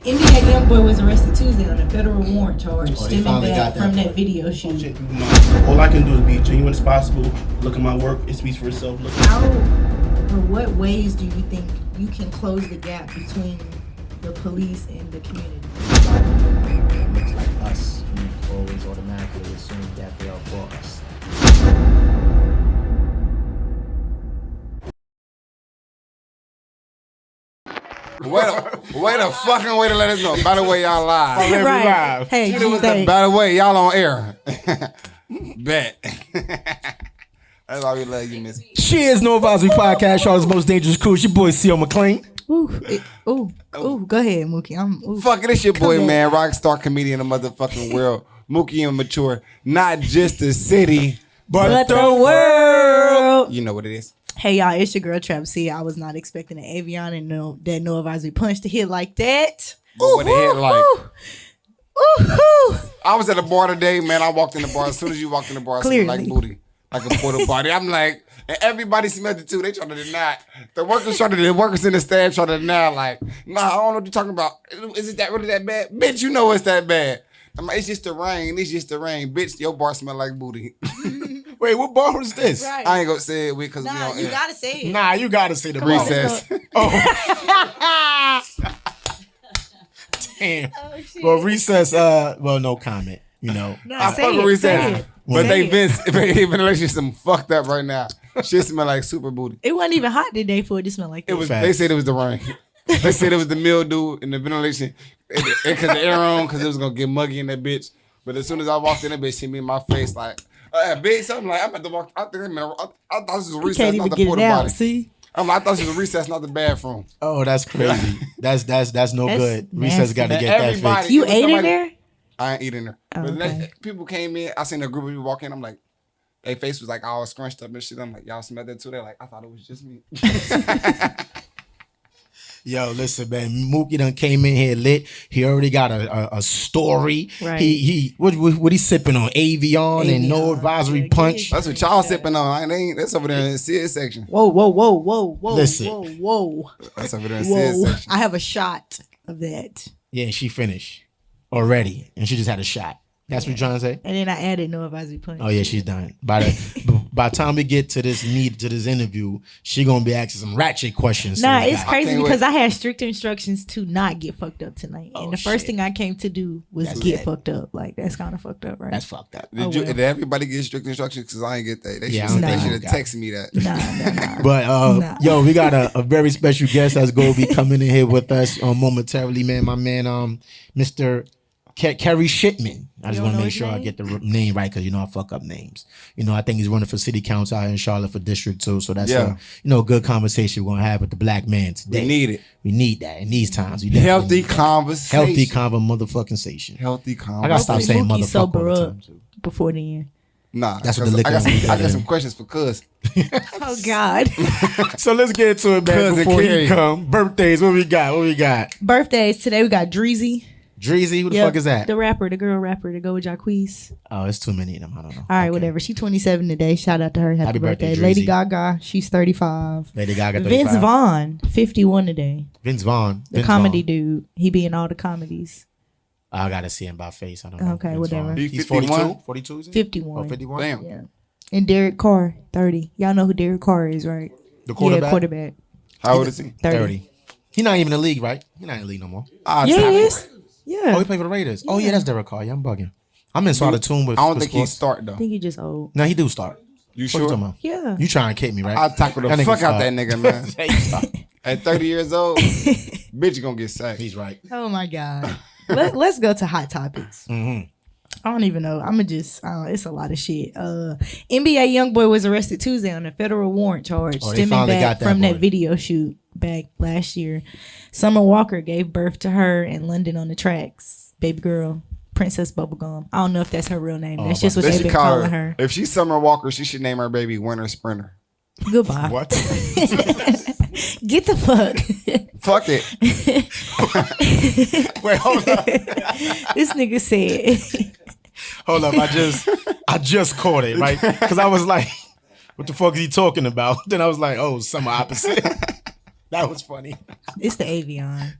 NBA YoungBoy was arrested Tuesday on a federal warrant charge stemming back from that video shoot. All I can do is be genuine as possible. Look at my work. It speaks for itself. How or what ways do you think you can close the gap between the police and the community? It looks like us. We always automatically assume that they are for us. Wait a fucking way to let us know. By the way, y'all live. Right. Hey, by the way, y'all on air. Bet. That's why we love you, Miss. Cheers, NoAdvisory Podcast, y'all's most dangerous crew. It's your boy, C.O. McLean. Ooh, go ahead, Mookie. Fuck it, it's your boy, man. Rockstar comedian of the motherfucking world. Mookie and Mature. Not just the city, but the world. You know what it is. Hey, y'all, it's your girl, Trap C. I was not expecting an Avion and that NoAdvisory punch to hit like that. But what it hit like. I was at a bar today, man. I walked in the bar. As soon as you walked in the bar, I smelled like booty. Like a porta potty. I'm like, and everybody smelled it too. They tried to deny it. The workers in the staff tried to deny it. Like, nah, I don't know what you're talking about. Is it that really that bad? Bitch, you know it's that bad. I'm like, it's just the rain. It's just the rain. Bitch, your bar smell like booty. Wait, what bar was this? Right. I ain't gonna say it because nah, you gotta say it. Nah, you gotta say the recess. Oh. Damn. Oh, well, recess, well, no comment, you know. No, I fuck with recess. But Say they ventilation some fucked up right now. Shit smell like super booty. It wasn't even hot today for it to smell like that. It was. They said it was the rain. They said it was the mildew and the ventilation. Because the air on, because it was gonna get muggy in that bitch. But as soon as I walked in, that bitch hit me in my face like, big something like I'm at the walk. I thought this was a recess, not the porta potty. See? I thought this was a recess, not the bathroom. Oh, that's crazy. that's no good. Nasty. Recess got to get that fixed. You ate in there? I ain't eating there. Oh, but okay. people came in. I seen a group of people walk in. I'm like, their face was like all scrunched up and shit. I'm like, y'all smelled that too? They're like, I thought it was just me. Yo, listen, man. Mookie done came in here lit. He already got a story. Right. He what he sipping on? Avion and NoAdvisory punch. That's what y'all sipping on. That's over there in the SID section. Whoa. Listen. Whoa. That's over there in the SID section. I have a shot of that. Yeah, she finished already, and she just had a shot. That's what you're trying to say? And then I added NoAdvisory punch. Oh yeah, she's done. By the time we get to this interview, she gonna be asking some ratchet questions. Nah, it's crazy because I had strict instructions to not get fucked up tonight. And the first thing I came to do was get fucked up. Like, that's kind of fucked up, right? That's fucked up. Did everybody get strict instructions? Because I ain't get that. They should have texted me that. Nah. But yo, we got a very special guest that's gonna be coming in here with us momentarily, man. My man, Mr. Kerry Shipman. I just want to make sure I get the name right because I fuck up names. I think he's running for city council out in Charlotte for District 2. So that's a good conversation we're gonna have with the black man today. We need it. We need that in these times. Healthy conversation. Healthy motherfucking. Healthy conversation. I gotta stop saying motherfucker all the time too. Before the end. Nah, that's what the liquor. I got some questions for Cuz. Oh God. So let's get into it, man. Before he come, birthdays. What we got? Birthdays today. We got Dreezy. Dreezy, who the fuck is that? The rapper, the girl rapper to go with Jacquees. Oh, it's too many of them. I don't know. All right, whatever. She's 27 today. Shout out to her. Happy birthday. Lady Gaga, she's 35. Lady Gaga, 35. Vince Vaughn, 51 today. Vince Vaughn. The comedy dude. He be in all the comedies. I gotta see him by face. I don't know. Okay, Vince whatever. Vaughn. He's 42? 42 is he? 51. Oh, 51? Damn. Yeah. And Derek Carr, 30. Y'all know who Derek Carr is, right? The quarterback? Yeah, quarterback. How old is he? 30. He's not even in the league, right? He's not in the league no more. Yeah, he is. Yeah. Oh, he played for the Raiders. Yeah. Oh, yeah, that's Derek Carr. Yeah, I'm bugging. I'm in sort of tune with I don't think he start, though. I think he just old. No, he do start. You sure? Yeah. You trying to kick me, right? I'll tackle the fuck out that nigga, man. At 30 years old, bitch, you gonna get sacked. He's right. Oh, my God. Let's go to hot topics. Mm-hmm. I don't even know. it's a lot of shit. NBA YoungBoy was arrested Tuesday on a federal warrant charge stemming back from that video shoot back last year. Summer Walker gave birth to her in London on the tracks. Baby girl, Princess Bubblegum. I don't know if that's her real name. That's just what they've been calling her. If she's Summer Walker, she should name her baby Winter Sprinter. Goodbye. What? Get the fuck. Fuck it. Wait, hold up. This nigga said. Hold up. I just caught it, right? Because I was like, what the fuck is he talking about? Then I was like, oh, some opposite. That was funny. It's the Avion.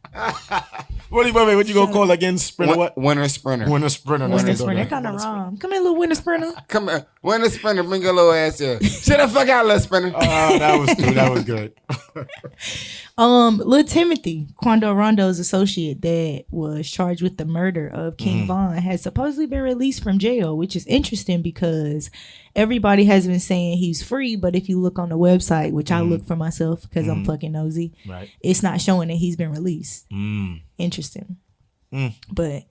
What you gonna call again? Sprinter what? Winter Sprinter. Winter Sprinter. Winter Sprinter. That kind of wrong. Come here, little Winter Sprinter. Come here. Winter Sprinter, bring your little ass here. Shut the fuck out, little Sprinter. Oh, that was good. That was good. Lil Timothy, Quando Rondo's associate that was charged with the murder of King Von, has supposedly been released from jail, which is interesting because everybody has been saying he's free, but if you look on the website, which I look for myself because I'm fucking nosy, right, it's not showing that he's been released. Interesting. But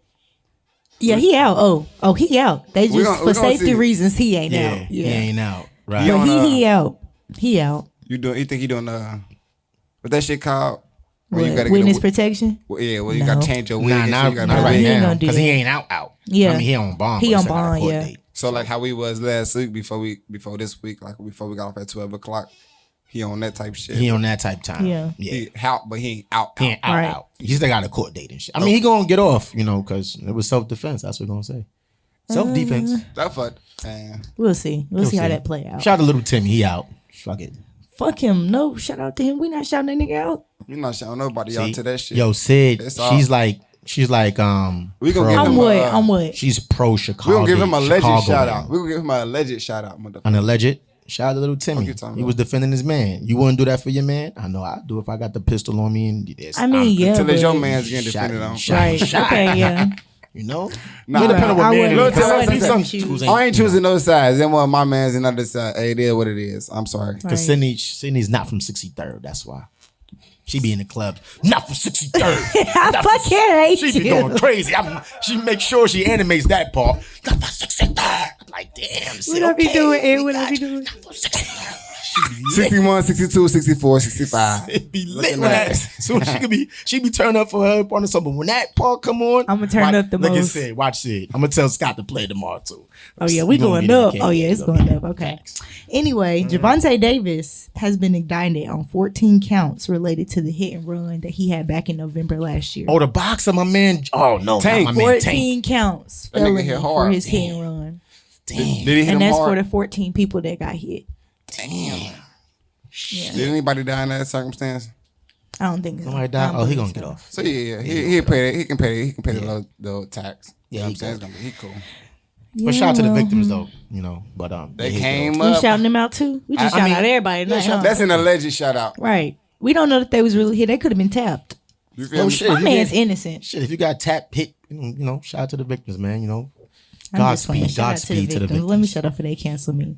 yeah, he out. Oh, he out. They just for safety reasons he ain't out. Yeah, he ain't out. Right. But he out. He out. You think he doing what that shit called? What, you gotta witness protection? You gotta change your wig. Not right now because he ain't out. Yeah, I mean, he on bond. He on bond. Yeah. Date. So like how we was last week before this week, like before we got off at 12 o'clock. He on that type shit. He on that type time. Yeah. He out, but he ain't out. He ain't out. He still got a court date and shit. I mean, he gonna get off, because it was self-defense. That's what we're gonna say. Self-defense. That's what. We'll see. We'll see how that play out. Shout out to little Timmy. He out. Fuck it. Fuck him. No, shout out to him. We not shouting that nigga out. We not shouting nobody out to that shit. Yo, Sid, she's like we gonna give him I'm what? She's pro Chicago. We gonna give him a legend shout out. We gonna give him a legend shout out, motherfucker. An alleged? Shout out to little Timmy. He was defending his man. You wouldn't do that for your man? I know I'd do if I got the pistol on me and until it's your man's getting defended on. Right. Okay, yeah. Nah, depending on what man. I ain't choosing no sides. Then one of my man's another side. Hey, it is what it is. I'm sorry. Because Sydney's not from 63rd. That's why. She be in the club. Not from 63rd. I fucking hate you. She be going crazy. She makes sure she animates that part. Not from 63rd. I'm like, damn. What I be doing? And what I be doing? 61, 62, 64, 65. It be lit with that. So she be turning up for her partner. So, but when that part come on, I'm gonna turn up the most. Like I said, watch it. I'm gonna tell Scott to play tomorrow too. Oh yeah, we going up. Oh yeah, it's going up. Okay. Anyway, Javante Davis has been indicted on 14 counts related to the hit and run that he had back in November last year. Oh, the boxer, my man. Oh no, Tank. not my man. 14 counts felony for his hit and run. Damn. Did he hit and that's hard? for the 14 people that got hit. Damn. Yeah. Did anybody die in that circumstance? I don't think so. Somebody died? Oh, he gonna get off. So yeah, he pay it. He can pay the low tax. Yeah, You know what I'm saying? It's gonna be cool. But shout out to the victims though, But They came We up. shouting them out too. We just shout out everybody tonight, huh? That's an alleged shout out. Right. We don't know that they was really hit. They could have been tapped. You feel me? shit. My man's innocent. Shit, if you got tap hit, shout out to the victims, man. I'm just playing. Shout out Godspeed to the victims. Let me shut up for they cancel me.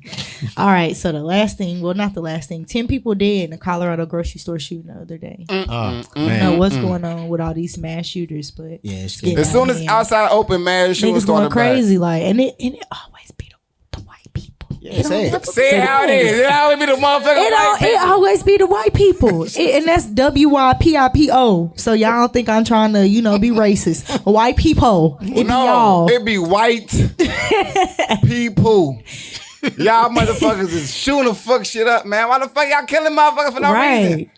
All right, so the last thing, well, not the last thing. 10 people dead in a Colorado grocery store shooting the other day. I don't know what's going on with all these mass shooters, but Yeah, it's As soon as outside open, man, she was niggas going starting crazy, like, and it always be the white people. Yeah, say it. Say how it is. It always be the motherfucker. It always be the white people, and that's WYPIPO. So y'all don't think I'm trying to, be racist. White people, it be y'all. It be white people. Y'all motherfuckers is shooting the fuck shit up, man. Why the fuck y'all killing motherfuckers for no reason?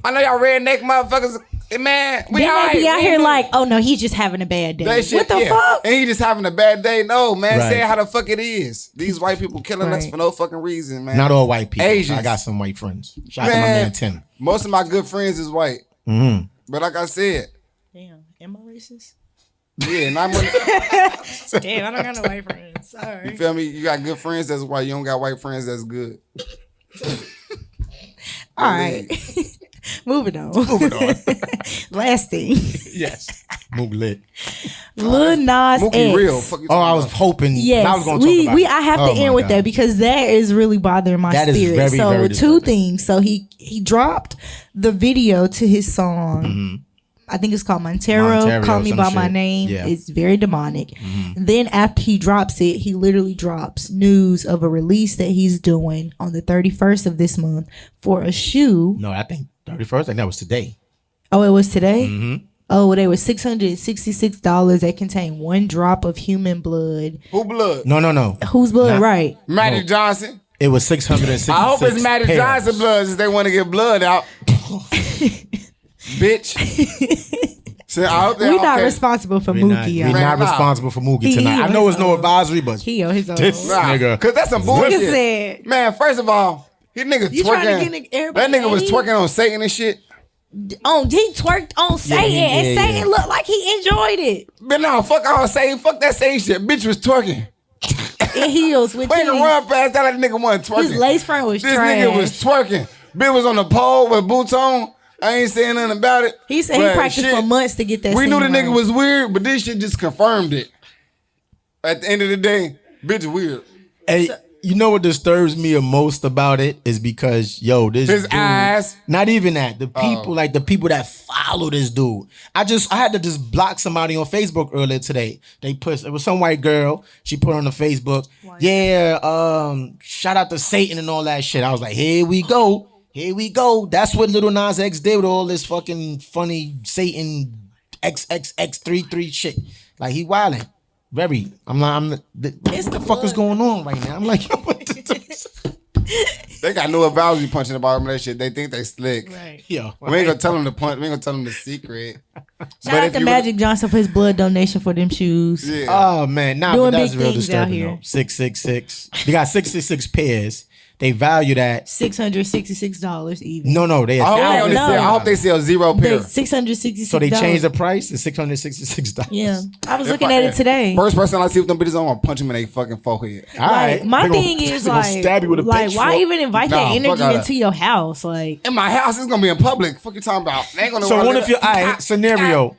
I know y'all redneck motherfuckers. Man, we all right. They be out here like, oh no, he's just having a bad day. What the fuck? And he just having a bad day. No, man, say how the fuck it is. These white people killing us for no fucking reason, man. Not all white people. Asians. I got some white friends. Shout out to my man Tim. Most of my good friends is white. Mm-hmm. But like I said. Damn, am I racist? Yeah, not money. Damn, I don't got no white friends. Sorry. You feel me? You got good friends that's white. You don't got white friends that's good. All right. Moving on. Last thing. Yes. Moog lit. Lil Nas X. Real. I was hoping. Yes, I was going to talk about I have to end with that because that is really bothering my spirit. Is very, so very two things. So he dropped the video to his song. Mm-hmm. I think it's called Montero Call Me By My Name. Yeah. It's very demonic. Mm-hmm. Then after he drops it, he literally drops news of a release that he's doing on the 31st of this month for a shoe. No, I think 31st. I think that was today. Oh, it was today? Mm-hmm. Oh, well, they were $666 that contained 1 drop of human blood. Who blood? No. Whose blood? Right. Magic Johnson. It was 666. I hope it's Magic Johnson blood since they want to get blood out. Bitch. So we're not responsible for Mookie. We're not responsible for Mookie tonight. I know it's no advisory, but he on his own. This nigga. Because that's some bullshit. Man, first of all, he nigga twerking. That nigga was twerking on Satan and shit. He twerked on Satan and Satan looked like he enjoyed it. But no, fuck all Satan. Fuck that Satan shit. Bitch was twerking. In heels with we ain't gonna run past that like the nigga wasn't twerking. His lace front was this trash. Nigga was twerking. Bitch was on the pole with boots on. I ain't saying nothing about it. He said he practiced for months to get that. We knew the nigga was weird, but this shit just confirmed it. At the end of the day, bitch weird. Hey, you know what disturbs me the most about it is because this his dude, eyes. Not even that. The people the people that follow this dude. I had to just block somebody on Facebook earlier today. It was some white girl. She put on the Facebook. Shout out to Satan and all that shit. I was like, here we go. Here we go. That's what Lil Nas X did with all this fucking funny Satan XXX33 shit. Like he wilding. What the fuck is going on right now? I'm like, they got NoAdvisory punching the bottom of that shit. They think they slick. Right. Yeah. We ain't gonna tell them the punch. We ain't gonna tell them the secret. Shout out to Magic Johnson for his blood donation for them shoes. Yeah. Oh man, but that's real disturbing here. though. 666. They got 666 pairs. They value that $666 even. No, they. I hope they sell 0 pair. $666. So they changed the price to $666. Yeah, I was looking at it today. First person I see with them bitches on, I'm gonna punch them in their fucking forehead. All right. My thing is stab you with a why even invite that energy into your house? Like in my house, it's gonna be in public. Fuck you talking about? They ain't gonna. So what if scenario?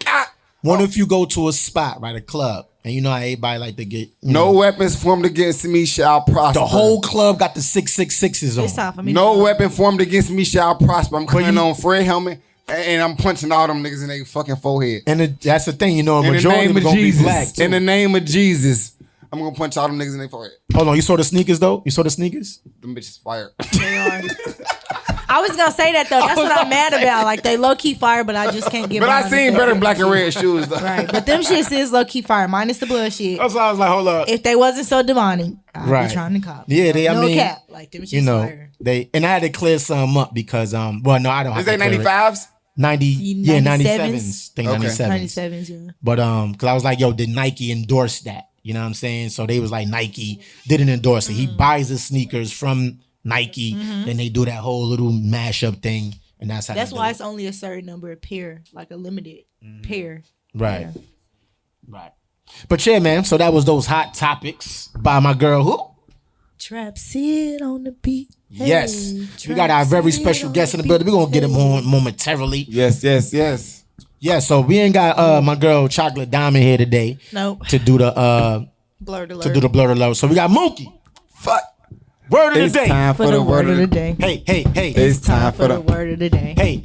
What if you go to a spot, right, a club, and you know how everybody like to get no weapons formed against me shall prosper. The whole club got the 666s on. It's time for me. No weapon formed against me shall prosper. I'm coming on Fred helmet and I'm punching all them niggas in their fucking forehead. And that's the thing, a majority of them gonna be black too. In the name of Jesus, I'm gonna punch all them niggas in their forehead. Hold on, you saw the sneakers though? You saw the sneakers? Them bitches fire. They are. I was gonna say that though. That's what I'm mad about. Like they low key fire, but I just can't get. But I seen better black and red shoes though. Right, but them shits is low key fire, minus the blood shit. That's why I was like, hold up. If they wasn't so demonic, I'd be trying to cop. Yeah, no cap. Like them shits fire. And I had to clear some up because I don't have. Is they 95s? 97s. Think 97s. 97s, yeah. But because I was like, did Nike endorse that? You know what I'm saying? So they was like, Nike didn't endorse it. He buys the sneakers from Nike, then they do that whole little mashup thing, and that's how. That's why it's only a certain number of pair, like a limited pair. Right. Yeah. Right. But yeah, man. So that was those hot topics by my girl who? Trap Sid on the beat. Hey, yes. We got our very special guest in the building. We're gonna get him on momentarily. Yes. Yeah, so we ain't got my girl Chocolate Diamond here today. Nope. To do the blurred alert. To do the blurred alert. So we got Mookie. Fuck. Word of the day. It's time for the word of the day. Hey. It's time for the word of the day. Hey.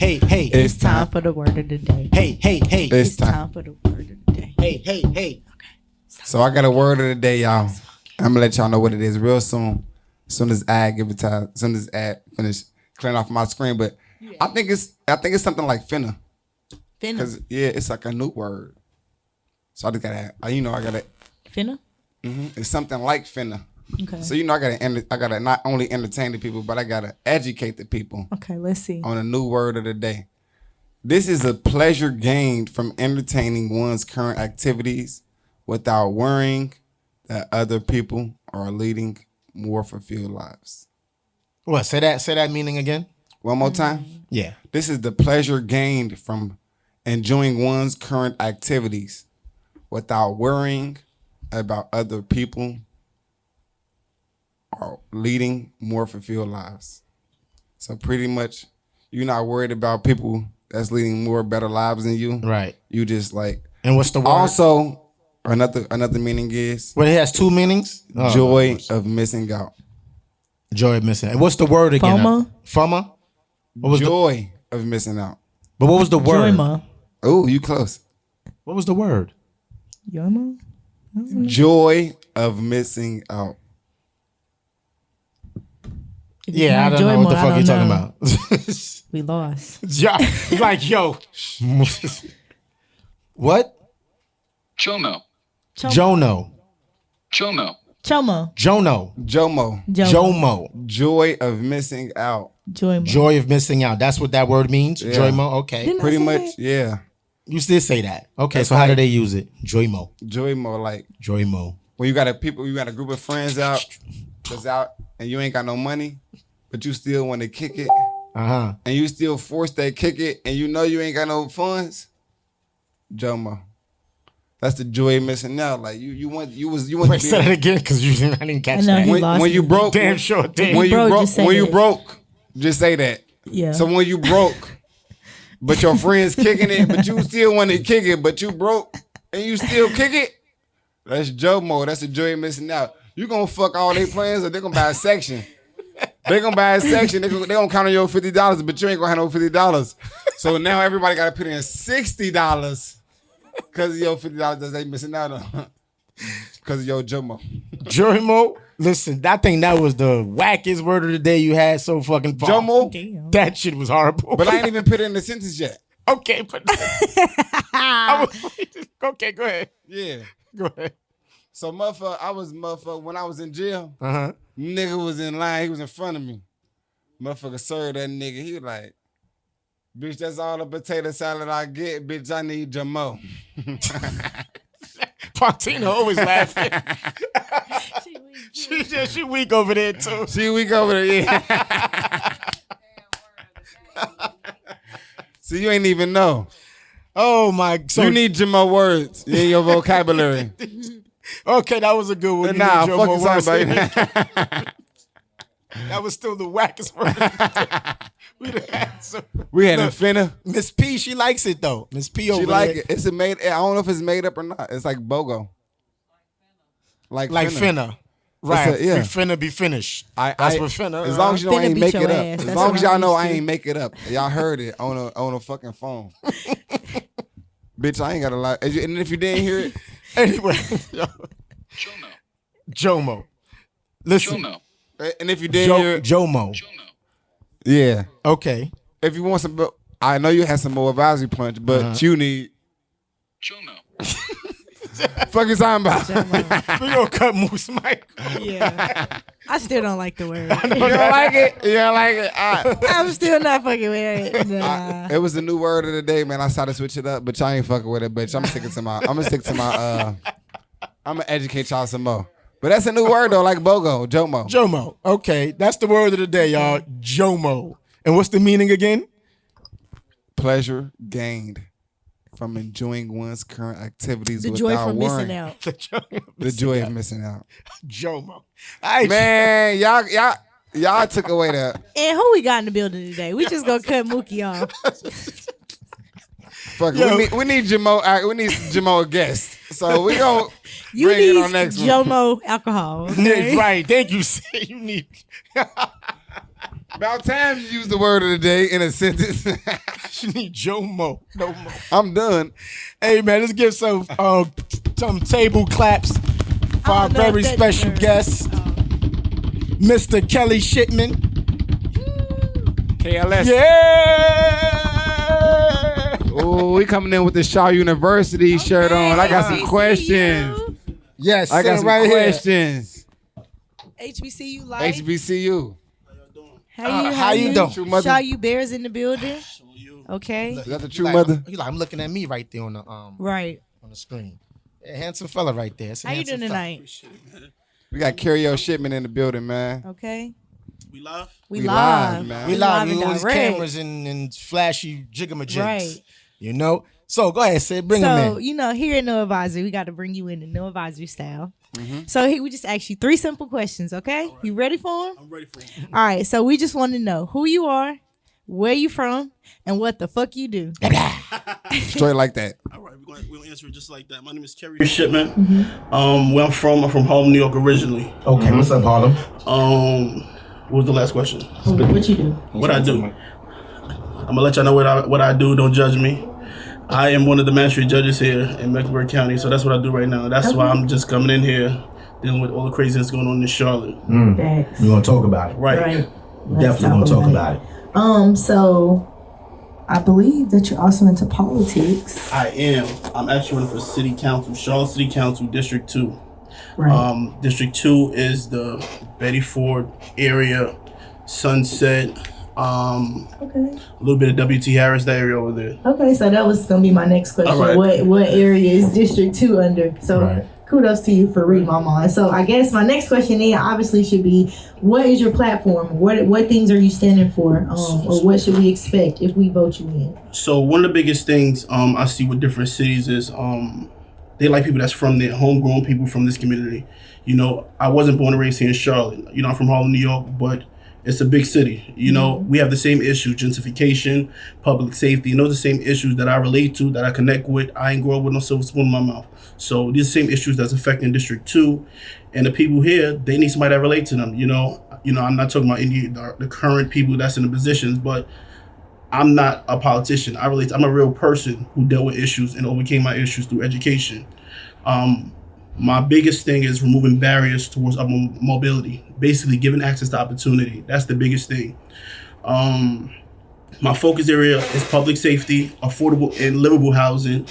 It's time for the word of the day. Hey. It's time for the word of the day. Hey. Okay. So I got a word of the day, y'all. I'm gonna let y'all know what it is real soon. As soon as ad give it time. As soon as ad finish clearing off my screen. But I think it's something like finna. Finna. Cause it's like a new word. So I just gotta I gotta finna. It's something like finna. Okay. So I gotta not only entertain the people, but I gotta educate the people. Okay, let's see. On a new word of the day. This is a pleasure gained from entertaining one's current activities without worrying that other people are leading more fulfilled lives. What? Say that meaning again? One more time? Yeah. This is the pleasure gained from enjoying one's current activities without worrying about other people are leading more fulfilled lives. So pretty much you're not worried about people that's leading more better lives than you. Right. You just like. And what's the word? Also, another meaning is. Well, it has two meanings. Joy of missing out. Joy of missing out. And what's the word again? FOMO? What was joy of missing out. But what was the word? Joyma. Oh, you close. What was the word? Joyma? Joy of missing out. Yeah, I don't know what the fuck you're talking about. We lost. Like, yo. What? Jomo. Joy of missing out. Joy of missing out. That's what that word means? Yeah. Joymo? Okay. Pretty much, yeah. You still say that. Okay, that's so how do they use it? Joymo. Joymo. When you got a group of friends that's out and you ain't got no money, but you still want to kick it. and you still forced that kick it, and you know you ain't got no funds, Jomo. That's the joy of missing out. Like you want. Wait, say that again, because I didn't catch that. When you broke, damn sure. Damn. When you broke, just say that. Yeah. So when you broke, but your friends kicking it, but you still want to kick it, but you broke and you still kick it. That's Jomo. That's the joy of missing out. You gonna fuck all their plans, or they gonna buy a section. They gonna buy a section. They gonna count on your $50, but you ain't gonna have no $50. So now everybody gotta put in $60 because of your $50 that they missing out on. Because of your Jomo. Jomo. Listen, I think that was the wackest word of the day you had so fucking far. Jomo. Damn. That shit was horrible. But I ain't even put it in the sentence yet. Okay, but okay, go ahead. Yeah. Go ahead. So motherfucker, when I was in jail, nigga was in line, he was in front of me. Motherfucker served that nigga. He was like, bitch, that's all the potato salad I get. Bitch, I need Jomo. Pontina always laughing. She weak over there too. She weak over there, yeah. So you ain't even know. Oh my! So you need Jomo words in your vocabulary. Okay, that was a good one. Nah, fucking sorry about that. That was still the wackest word. We had a finna. Miss P, she likes it though. Miss P over she there. like it. It's a made. I don't know if it's made up or not. It's like BOGO. Like finna. Right. Yeah. We finna be finished. That's what finna. As long as you know I ain't make it up. Ass. As That's long as y'all know I used to. ain't make it up. Y'all heard it on a fucking phone. Bitch, I ain't got a lot. And if you didn't hear it, Anyway. Jomo. Listen. Jomo. And if you didn't hear it, Jomo. yeah. Okay. If you want some, I know you had some more advisory punch, but you need. Jomo. Fuck you talking about? We gonna cut Moose Mike. Yeah. I still don't like the word. You don't like it? You don't like it? All right. I'm still not fucking with it. Nah. It was the new word of the day, man. I tried to switch it up, but y'all ain't fucking with it, bitch. I'm gonna educate y'all some more. But that's a new word though, like BOGO, Jomo. Jomo. Okay, that's the word of the day, y'all. Jomo. And what's the meaning again? Pleasure gained from enjoying one's current activities The without joy from worrying. missing out. The joy of missing out. Jomo. Man, y'all took away that. And who we got in the building today? We just gonna cut Mookie off. Fuck it. We need Jomo. We need Jomo a guest. So we gonna You bring need it on next one. Jomo alcohol. Okay? Right. Thank you. You need. About time you use the word of the day in a sentence. You need Jomo. No more. I'm done. Hey man, let's give some table claps for our very special guest, Mr. Kerry Shipman. KLS. Yeah. Oh, we coming in with the Shaw University shirt on. I got some questions. Yes, I got some right questions. HBCU live. HBCU. How you doing? True mother. Shaw, you bears in the building. Okay. Is that the true mother? I'm looking at me right there on the Right. on the screen. Yeah, handsome fella right there. How you doing tonight? We got Kerry Shipman in the building, man. Okay. We live? We live, man. We live. and We all these direct. cameras and flashy jigamajigs. Right. You know. So go ahead, Sid. Bring him So, in. here at NoAdvisory, we got to bring you in the NoAdvisory style. So we just ask you 3 simple questions, okay? You ready for them? I'm ready for it. All right, so we just want to know who you are, where you from, and what the fuck you do. Straight like that. All right, we're gonna answer it just like that. My name is Kerry Shipman. Where I'm from Harlem, New York originally. Okay, what's up, Harlem? What was the last question? What you do? What I do? I'm gonna let y'all know what I do. Don't judge me. I am one of the magistrate judges here in Mecklenburg County, so that's what I do right now. That's why I'm just coming in here, dealing with all the craziness going on in Charlotte. We're gonna talk about it. Right. Definitely gonna talk about it. So I believe that you're also into politics. I am. I'm actually running for City Council, Charlotte City Council, District 2. Right. District 2 is the Betty Ford area, Sunset, Okay. A little bit of W.T. Harris, that area over there. Okay, so that was gonna be my next question. Right. What area is District 2 under? So kudos to you for reading my mind. So I guess my next question then obviously should be, what is your platform? What things are you standing for? Or what should we expect if we vote you in? So one of the biggest things I see with different cities is they like people that's from there, homegrown people from this community. You know, I wasn't born and raised here in Charlotte. You know, I'm from Harlem, New York, but it's a big city. You know, we have the same issues, gentrification, public safety. You know, the same issues that I relate to, that I connect with. I ain't grow up with no silver spoon in my mouth. So these are the same issues that's affecting District 2. And the people here, they need somebody that relate to them. You know, I'm not talking about the current people that's in the positions, but I'm not a politician. I'm a real person who dealt with issues and overcame my issues through education. My biggest thing is removing barriers towards mobility, basically giving access to opportunity. That's the biggest thing. My focus area is public safety, affordable and livable housing,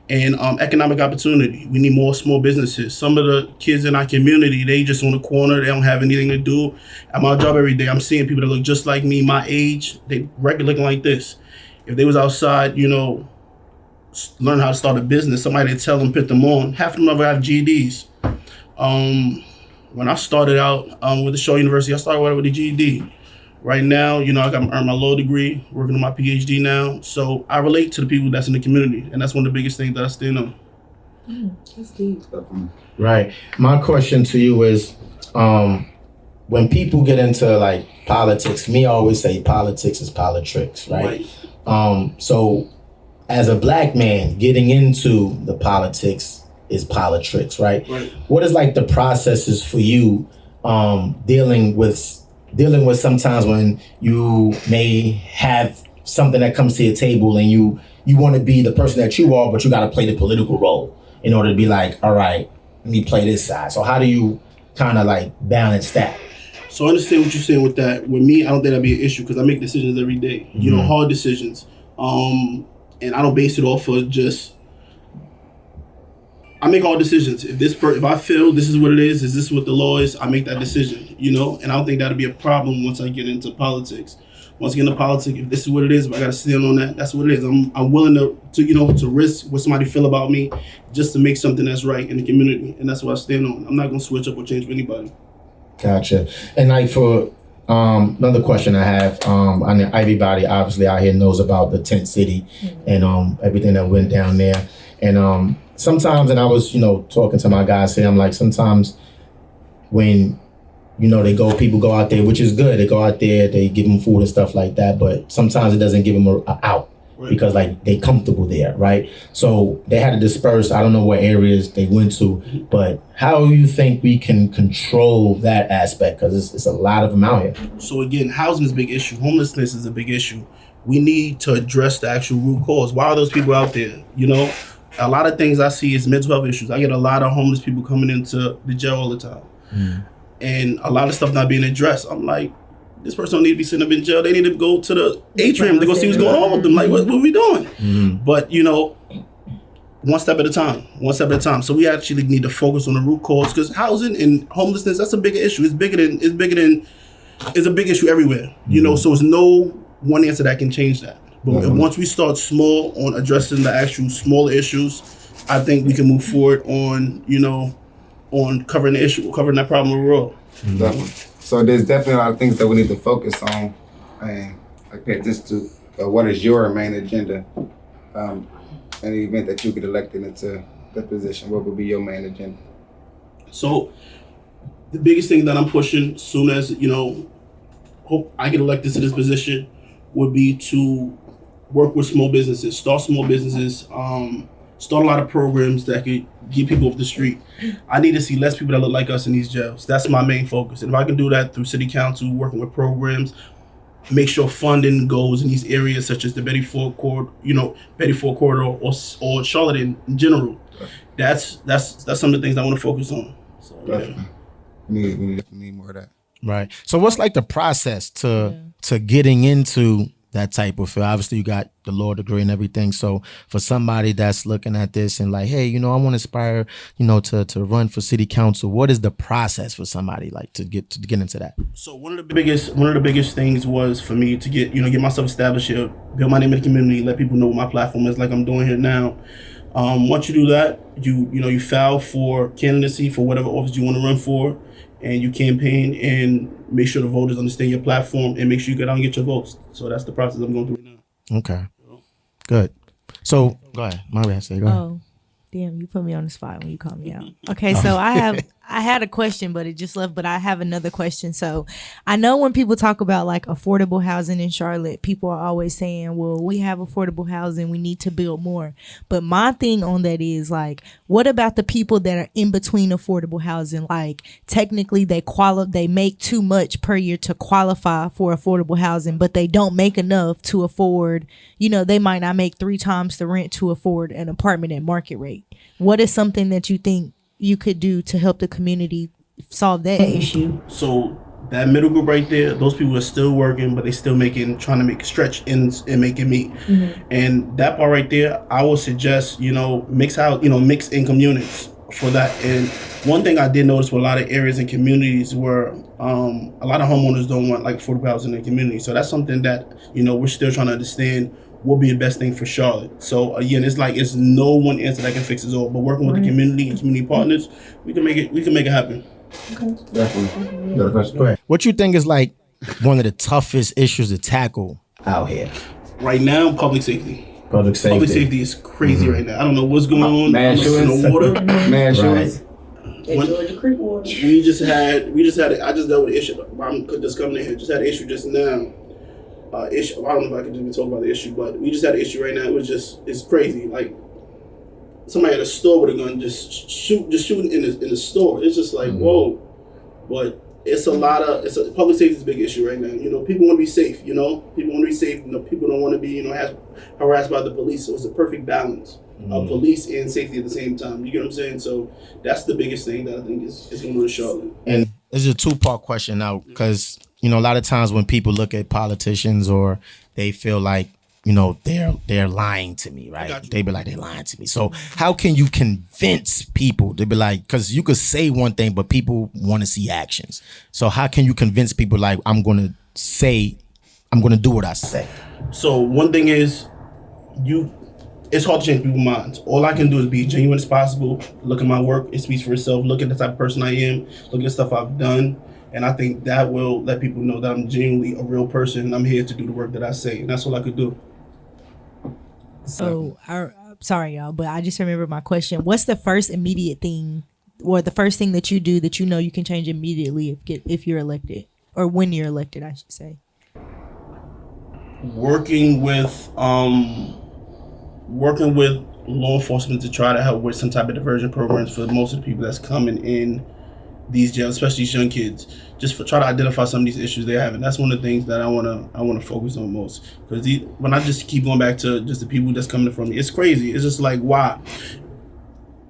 and economic opportunity. We need more small businesses. Some of the kids in our community, they just on the corner. They don't have anything to do. At my job every day, I'm seeing people that look just like me, my age. They regular looking like this. If they was outside, you know, learn how to start a business, somebody to tell them, put them on. Half of them never have GEDs. When I started out with the Shaw University, I started with a GED. Right now, you know, I got earned my law degree, working on my PhD now. So I relate to the people that's in the community, and that's one of the biggest things that I stand on. That's deep. Right. My question to you is, when people get into like politics, me always say politics is politics, right? So as a black man, getting into the politics is politics, right? What is like the processes for you dealing with sometimes when you may have something that comes to your table and you want to be the person that you are, but you got to play the political role in order to be like, all right, let me play this side. So how do you kind of like balance that? So I understand what you're saying with that. With me, I don't think that'd be an issue because I make decisions every day, you know, hard decisions. And I don't base it off of just, I make all decisions. If I feel this is what it is this what the law is, I make that decision, you know? And I don't think that'll be a problem once I get into politics. Once I get into politics, if this is what it is, if I gotta stand on that, that's what it is. I'm willing to risk what somebody feel about me just to make something that's right in the community. And that's what I stand on. I'm not gonna switch up or change for anybody. Gotcha. And like for another question I have, I know everybody obviously out here knows about the tent city and everything that went down there. And sometimes, and I was, you know, talking to my guys here, I'm like, sometimes when, you know, people go out there, which is good. They go out there, they give them food and stuff like that. But sometimes it doesn't give them a out because like they comfortable there, right? So they had to disperse. I don't know what areas they went to, but how do you think we can control that aspect? Because it's a lot of them out here. So again, housing is a big issue. Homelessness is a big issue. We need to address the actual root cause. Why are those people out there? You know, a lot of things I see is mental health issues. I get a lot of homeless people coming into the jail all the time. And a lot of stuff not being addressed. I'm like, this person don't need to be sitting up in jail. They need to go to the atrium to go see what's going on with them. Like, what are we doing? But, you know, one step at a time. So we actually need to focus on the root cause because housing and homelessness, that's a bigger issue. It's a big issue everywhere. You know, so there's no one answer that can change that. But once we start small on addressing the actual smaller issues, I think we can move forward on, you know, on covering the issue, covering that problem overall. Definitely. So there's definitely a lot of things that we need to focus on and like pay attention to. What is your main agenda? In the event that you get elected into the position, what would be your main agenda? So the biggest thing that I'm pushing soon as, you know, hope I get elected to this position would be to work with small businesses, start small businesses, start a lot of programs that could get people off the street. I need to see less people that look like us in these jails. That's my main focus. And if I can do that through city council, working with programs, make sure funding goes in these areas such as the Betty Ford corridor or Charlotte in general. That's some of the things I want to focus on. So, definitely. We need more of that. Right. So what's like the process to getting into that type of feel. Obviously, you got the law degree and everything. So for somebody that's looking at this and like, hey, I want to aspire, to run for city council, what is the process for somebody like to get into that? So one of the biggest things was for me to get myself established here, build my name in the community, let people know what my platform is, like I'm doing here now. Once you do that, you file for candidacy for whatever office you want to run for, and you campaign and make sure the voters understand your platform and make sure you get out and get your votes. So that's the process I'm going through right now. Okay. Good. So go ahead. My bad. Go ahead. Oh, damn, you put me on the spot when you called me out. Okay, so I had a question, but it just left. But I have another question. So I know when people talk about like affordable housing in Charlotte, people are always saying, well, we have affordable housing, we need to build more. But my thing on that is like, what about the people that are in between affordable housing? Like technically they make too much per year to qualify for affordable housing, but they don't make enough to afford, they might not make 3 times the rent to afford an apartment at market rate. What is something that you think you could do to help the community solve that issue? So that middle group right there, those people are still working, but they still trying to make stretch ends and make it meet. Mm-hmm. And that part right there, I would suggest, mix income units for that. And one thing I did notice with a lot of areas and communities where a lot of homeowners don't want like affordable housing in the community. So that's something that, we're still trying to understand what be the best thing for Charlotte. So again, it's no one answer that can fix it all. But working with the community and community partners, we can make it happen. Okay. Definitely. Go ahead. What you think is like one of the toughest issues to tackle out here? Right now, public safety. Public safety is crazy right now. I don't know what's going on. Man, no water. Man, right. We just had. I just dealt with an issue. I'm just coming in here. Just had an issue just now. Issue. I don't know if I can even talk about the issue, but we just had an issue right now. It's crazy. Like somebody at a store with a gun just shooting in the store. It's just like whoa. But public safety is a big issue right now. People want to be safe. People want to be safe. People don't want to be harassed by the police. So it's a perfect balance of police and safety at the same time. You get what I'm saying? So that's the biggest thing that I think is going to Charlotte. And this is a 2-part question now because. A lot of times when people look at politicians or they feel like, they're lying to me, right? They be like, they're lying to me. So how can you convince people to be like, because you could say one thing, but people want to see actions. So how can you convince people like, I'm going to do what I say? So one thing is it's hard to change people's minds. All I can do is be genuine as possible. Look at my work. It speaks for itself. Look at the type of person I am. Look at the stuff I've done. And I think that will let people know that I'm genuinely a real person and I'm here to do the work that I say. And that's all I could do. So, sorry, y'all, but I just remembered my question. What's the first immediate thing or the first thing that you do that you can change immediately if you're elected? Or when you're elected, I should say. Working with law enforcement to try to help with some type of diversion programs for most of the people that's coming in these jails, especially these young kids, just try to identify some of these issues they're having. That's one of the things that I want to focus on most. Because when I just keep going back to just the people that's coming from me, it's crazy. It's just like, why?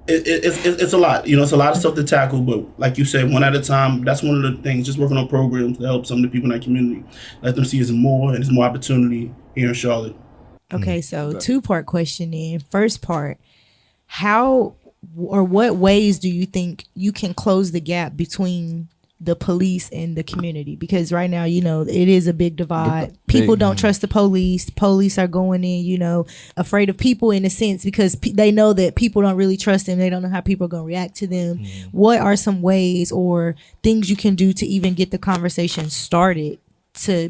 It's a lot. It's a lot of stuff to tackle, but like you said, one at a time. That's one of the things, just working on programs to help some of the people in that community. Let them see there's more opportunity here in Charlotte. Okay, so 2-part question then. First part, how or what ways do you think you can close the gap between the police and the community? Because right now, it is a big divide. People don't trust the police. Police are going in, afraid of people in a sense because they know that people don't really trust them. They don't know how people are going to react to them. What are some ways or things you can do to even get the conversation started to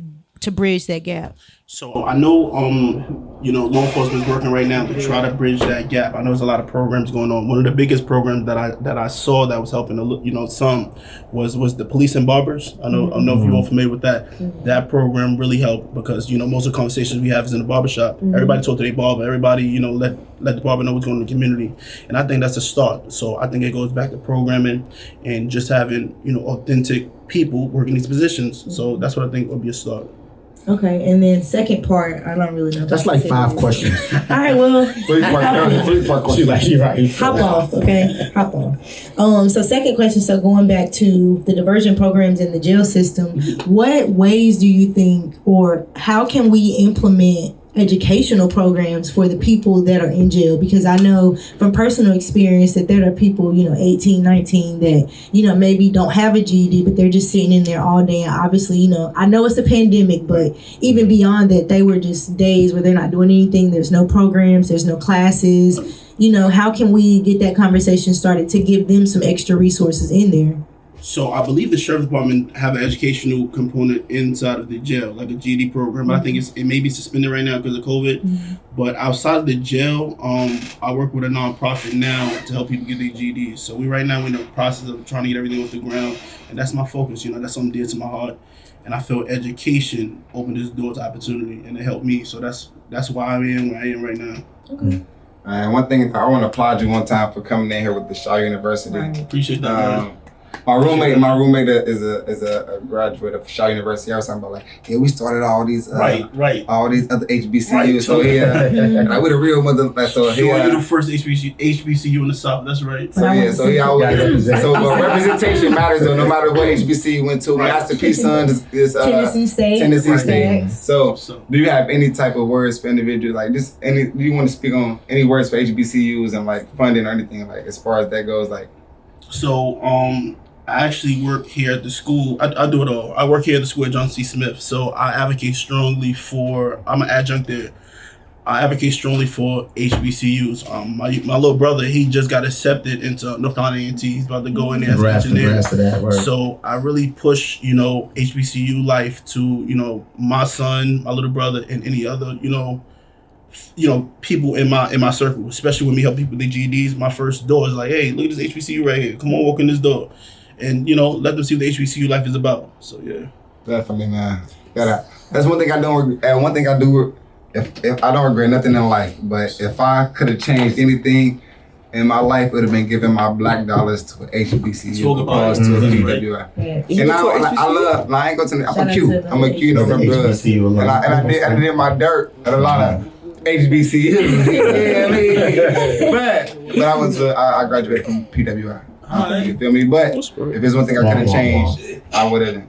bridge that gap? So I know, law enforcement is working right now to try to bridge that gap. I know there's a lot of programs going on. One of the biggest programs that I saw that was helping, some was the police and barbers. I don't know if you're all familiar with that. Mm-hmm. That program really helped because, most of the conversations we have is in the barbershop. Mm-hmm. Everybody talk to their barber. Everybody, let the barber know what's going on in the community. And I think that's a start. So I think it goes back to programming and just having, authentic people working these positions. Mm-hmm. So that's what I think would be a start. Okay, and then second part, I don't really know. That's like 5 questions. All right, well, 3-part question. She's right. hop off, okay? Hop off. So second question, so going back to the diversion programs in the jail system, what ways do you think, or how can we implement educational programs for the people that are in jail? Because I know from personal experience that there are people, 18, 19 that, maybe don't have a GED, but they're just sitting in there all day. And obviously, I know it's a pandemic, but even beyond that, they were just days where they're not doing anything. There's no programs, there's no classes. How can we get that conversation started to give them some extra resources in there? So I believe the sheriff's department have an educational component inside of the jail, like a GED program. But I think it may be suspended right now because of COVID. Mm-hmm. But outside of the jail, I work with a nonprofit now to help people get their GEDs. So we're in the process of trying to get everything off the ground, and that's my focus. That's something dear to my heart, and I feel education opened this door to opportunity, and it helped me. So that's why I am where I am right now. Okay. One thing I want to applaud you one time for coming in here with the Shaw University. Right. Appreciate that. My roommate is a graduate of Shaw University. I was talking about we started all these all these other HBCUs. Right. So we're the real mother. So you're the first HBCU in the South. That's right. So representation matters though. No matter what HBCU you went to. Right. Master P's son is Tennessee State. Tennessee State. So do you have any type of words for individuals do you want to speak on any words for HBCUs and funding or anything as far as that goes So I actually work here at the school. I do it all. I work here at the school at John C. Smith. So I advocate strongly I'm an adjunct there. I advocate strongly for HBCUs. My little brother, he just got accepted into North Carolina A&T. He's about to go in there as an engineer. Congrats to that word. So I really push, HBCU life to, my son, my little brother, and any other, people in my circle, especially when we help people with their GEDs. My first door is hey, look at this HBCU right here. Come on, walk in this door. And, let them see what the HBCU life is about. So, yeah. Definitely, man. That's one thing I don't, and one thing I do, if I don't regret nothing in life, but if I could have changed anything in my life, it would have been giving my black dollars to an HBCU opposed to a PWI. Yeah. And I ain't go to, I'm a Q. I'm a Q, no from blood. And I did my dirt at a lot of HBCUs. But I graduated from PWI. You feel me? But if there's one thing I couldn't change, I would have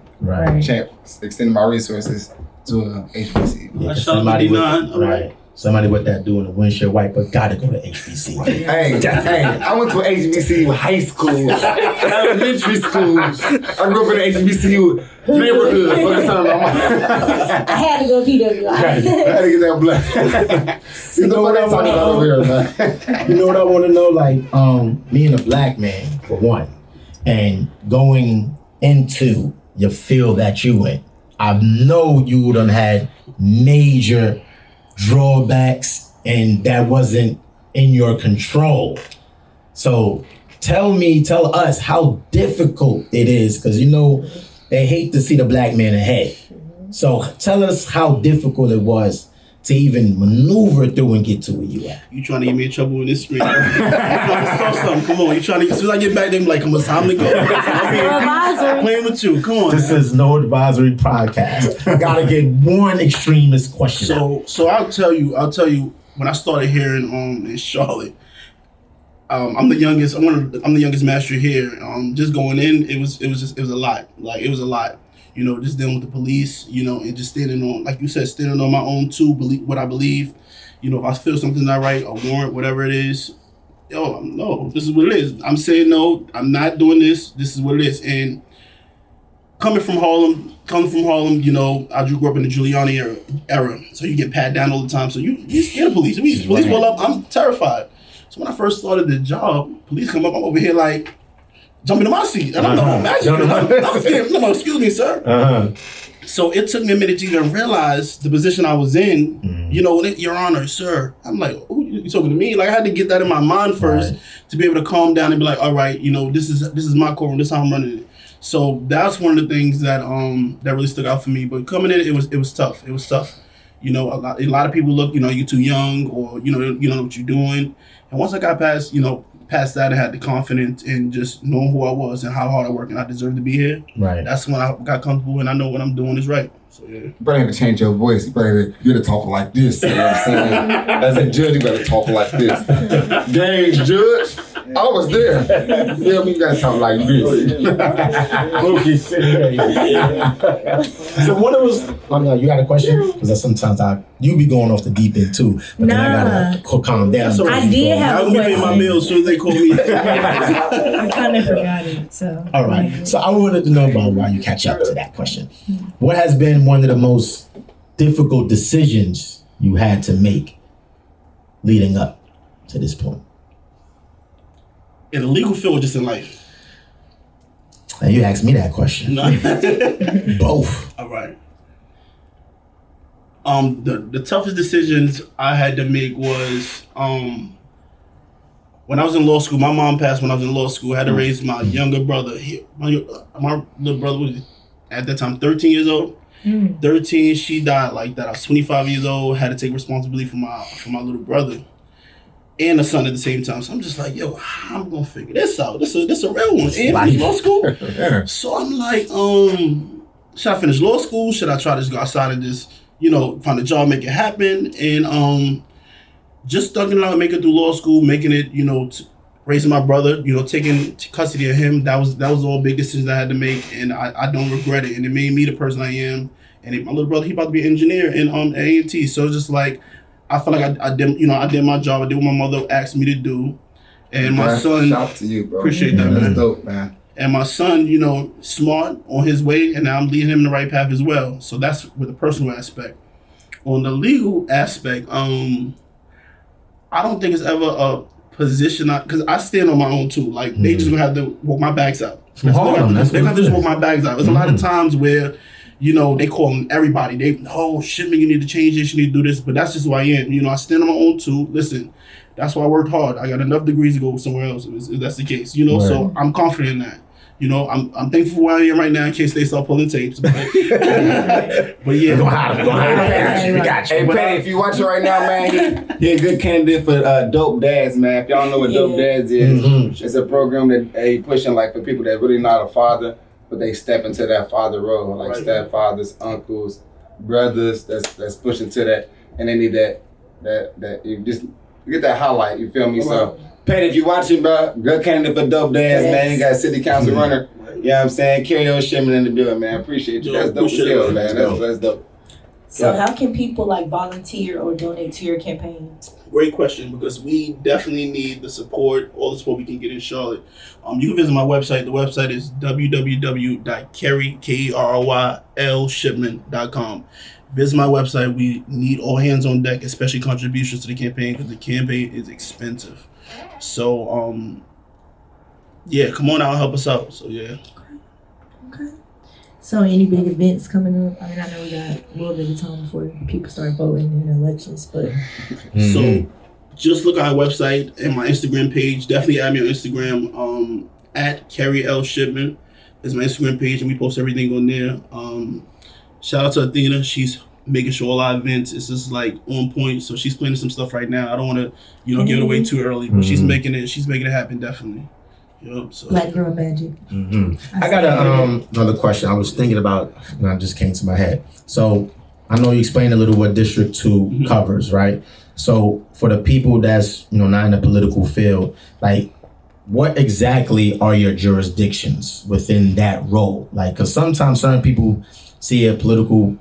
extended my resources to a HBCU. Somebody with that doing the windshield wiper gotta go to HBCU. Hey, I went to HBCU high school, elementary school. I grew up in the HBCU neighborhood for the time. I had to go PWI. I had to get that black. You know what I want to know? You know what I want to know? Being a black man, for one, and going into your field that you in, I know you done had major drawbacks and that wasn't in your control. So tell us how difficult it is, because they hate to see the black man ahead. So tell us how difficult it was to even maneuver through and get to where you at. You trying to get me in trouble in this street? You trying to start something? Come on, you trying to? As soon as I get back, they be like, "Come on, it's time to go." I'm playing with you. Come on. This is No Advisory podcast. Gotta get one extremist question. So I'll tell you. When I started here in Charlotte, I'm the youngest. I'm the youngest master here. Just going in, it was a lot. It was a lot. Just dealing with the police, and just standing on, like you said, standing on my own too, believe what I believe. If I feel something's not right, a warrant, whatever it is, no, this is what it is. I'm saying no, I'm not doing this. This is what it is. And coming from Harlem, I grew up in the Giuliani era. So you get pat down all the time. So you scared of police. Police pull up, I'm terrified. So when I first started the job, police come up, I'm over here jumping in my seat. And I'm I'm scared. No, excuse me, sir. So it took me a minute to even realize the position I was in. Your Honor, sir. I'm like, oh, you talking to me? I had to get that in my mind first to be able to calm down and be like, all right, this is my courtroom. This is how I'm running it. So that's one of the things that really stuck out for me. But coming in, it was tough. It was tough. A lot of people look, you're too young, or you don't know what you're doing. And once I got past that, I had the confidence in just knowing who I was and how hard I work and I deserve to be here. Right. That's when I got comfortable and I know what I'm doing is right. So yeah. You better have to change your voice. You better talk like this. You know what I'm saying? As a judge, you better talk like this. Games judge, I was there. You feel me? You gotta talk like this. So what it was? You got a question? Because sometimes you be going off the deep end too. But then I gotta calm down. So I did have a question. I'll be paying my bills as soon as they call me. I kind of forgot it. So all right. So I wanted to know about why you catch up to that question. What has been one of the most difficult decisions you had to make leading up to this point? In the legal field or just in life? And you asked me that question. No. Both. All right. The toughest decisions I had to make was when I was in law school. My mom passed when I was in law school. I had to raise my younger brother. My little brother was at that time 13 years old. 13, she died like that. I was 25 years old. Had to take responsibility for my little brother and a son at the same time. So I'm just like, yo, how am I gonna figure this out? This a real one. And finish law school. So I'm like, should I finish law school? Should I try to just go outside and just, find a job, make it happen? And just studying it out, making it through law school, making it, raising my brother, taking custody of him. That was all big decisions I had to make, and I don't regret it. And it made me the person I am. And my little brother, he about to be an engineer in A&T. So it's just like, I feel like I did my job. I did what my mother asked me to do. And my son, shout out to you, bro. Appreciate that, man. That's dope, man. And my son, smart on his way, and now I'm leading him in the right path as well. So that's with the personal aspect. On the legal aspect, I don't think it's ever a position because I stand on my own too. Like they just gonna have to walk my bags out. They're gonna have to just walk my bags out. There's a lot of times where they calling everybody. Shipman, you need to change this, you need to do this. But that's just who I am. I stand on my own too. Listen, that's why I worked hard. I got enough degrees to go somewhere else if that's the case. So I'm confident in that. I'm thankful for where I am right now in case they start pulling tapes. But yeah. We gonna hide him. We got you. Hey, Patty, if you watching right now, man, he a good candidate for Dope Dads, man. If y'all know what Dope Dads is, it's a program that he pushing like for people that really not a father, but they step into that father role, like stepfathers, uncles, brothers that's pushing to that, and they need that you just get that highlight. You feel me? So. Patty, if you watching, bro, good candidate for Dope Dads, man. You got city council runner. You know what I'm saying? Kerrylshipman in the building, man. Appreciate you. That's dope as hell, man. That's dope. So how can people volunteer or donate to your campaign? Great question, because we definitely need the support, all the support we can get in Charlotte. You can visit my website. The website is www.kerrylshipman.com. Visit my website. We need all hands on deck, especially contributions to the campaign, because the campaign is expensive. So, come on out and help us out. So, yeah. Okay. So, any big events coming up? I mean, I know we got a little bit of time before people start voting in the elections, but... So, just look at our website and my Instagram page. Definitely add me on Instagram. At Kerrylshipman is my Instagram page, and we post everything on there. Shout out to Athena. She's making sure all our events is just on point. So she's planning some stuff right now. I don't want to, give it away too early, but she's making it happen definitely. So. Black girl magic. I got another question. I was thinking about, and it just came to my head. So I know you explained a little what District 2 covers, right? So for the people that's, not in the political field, what exactly are your jurisdictions within that role? Because sometimes certain people see a political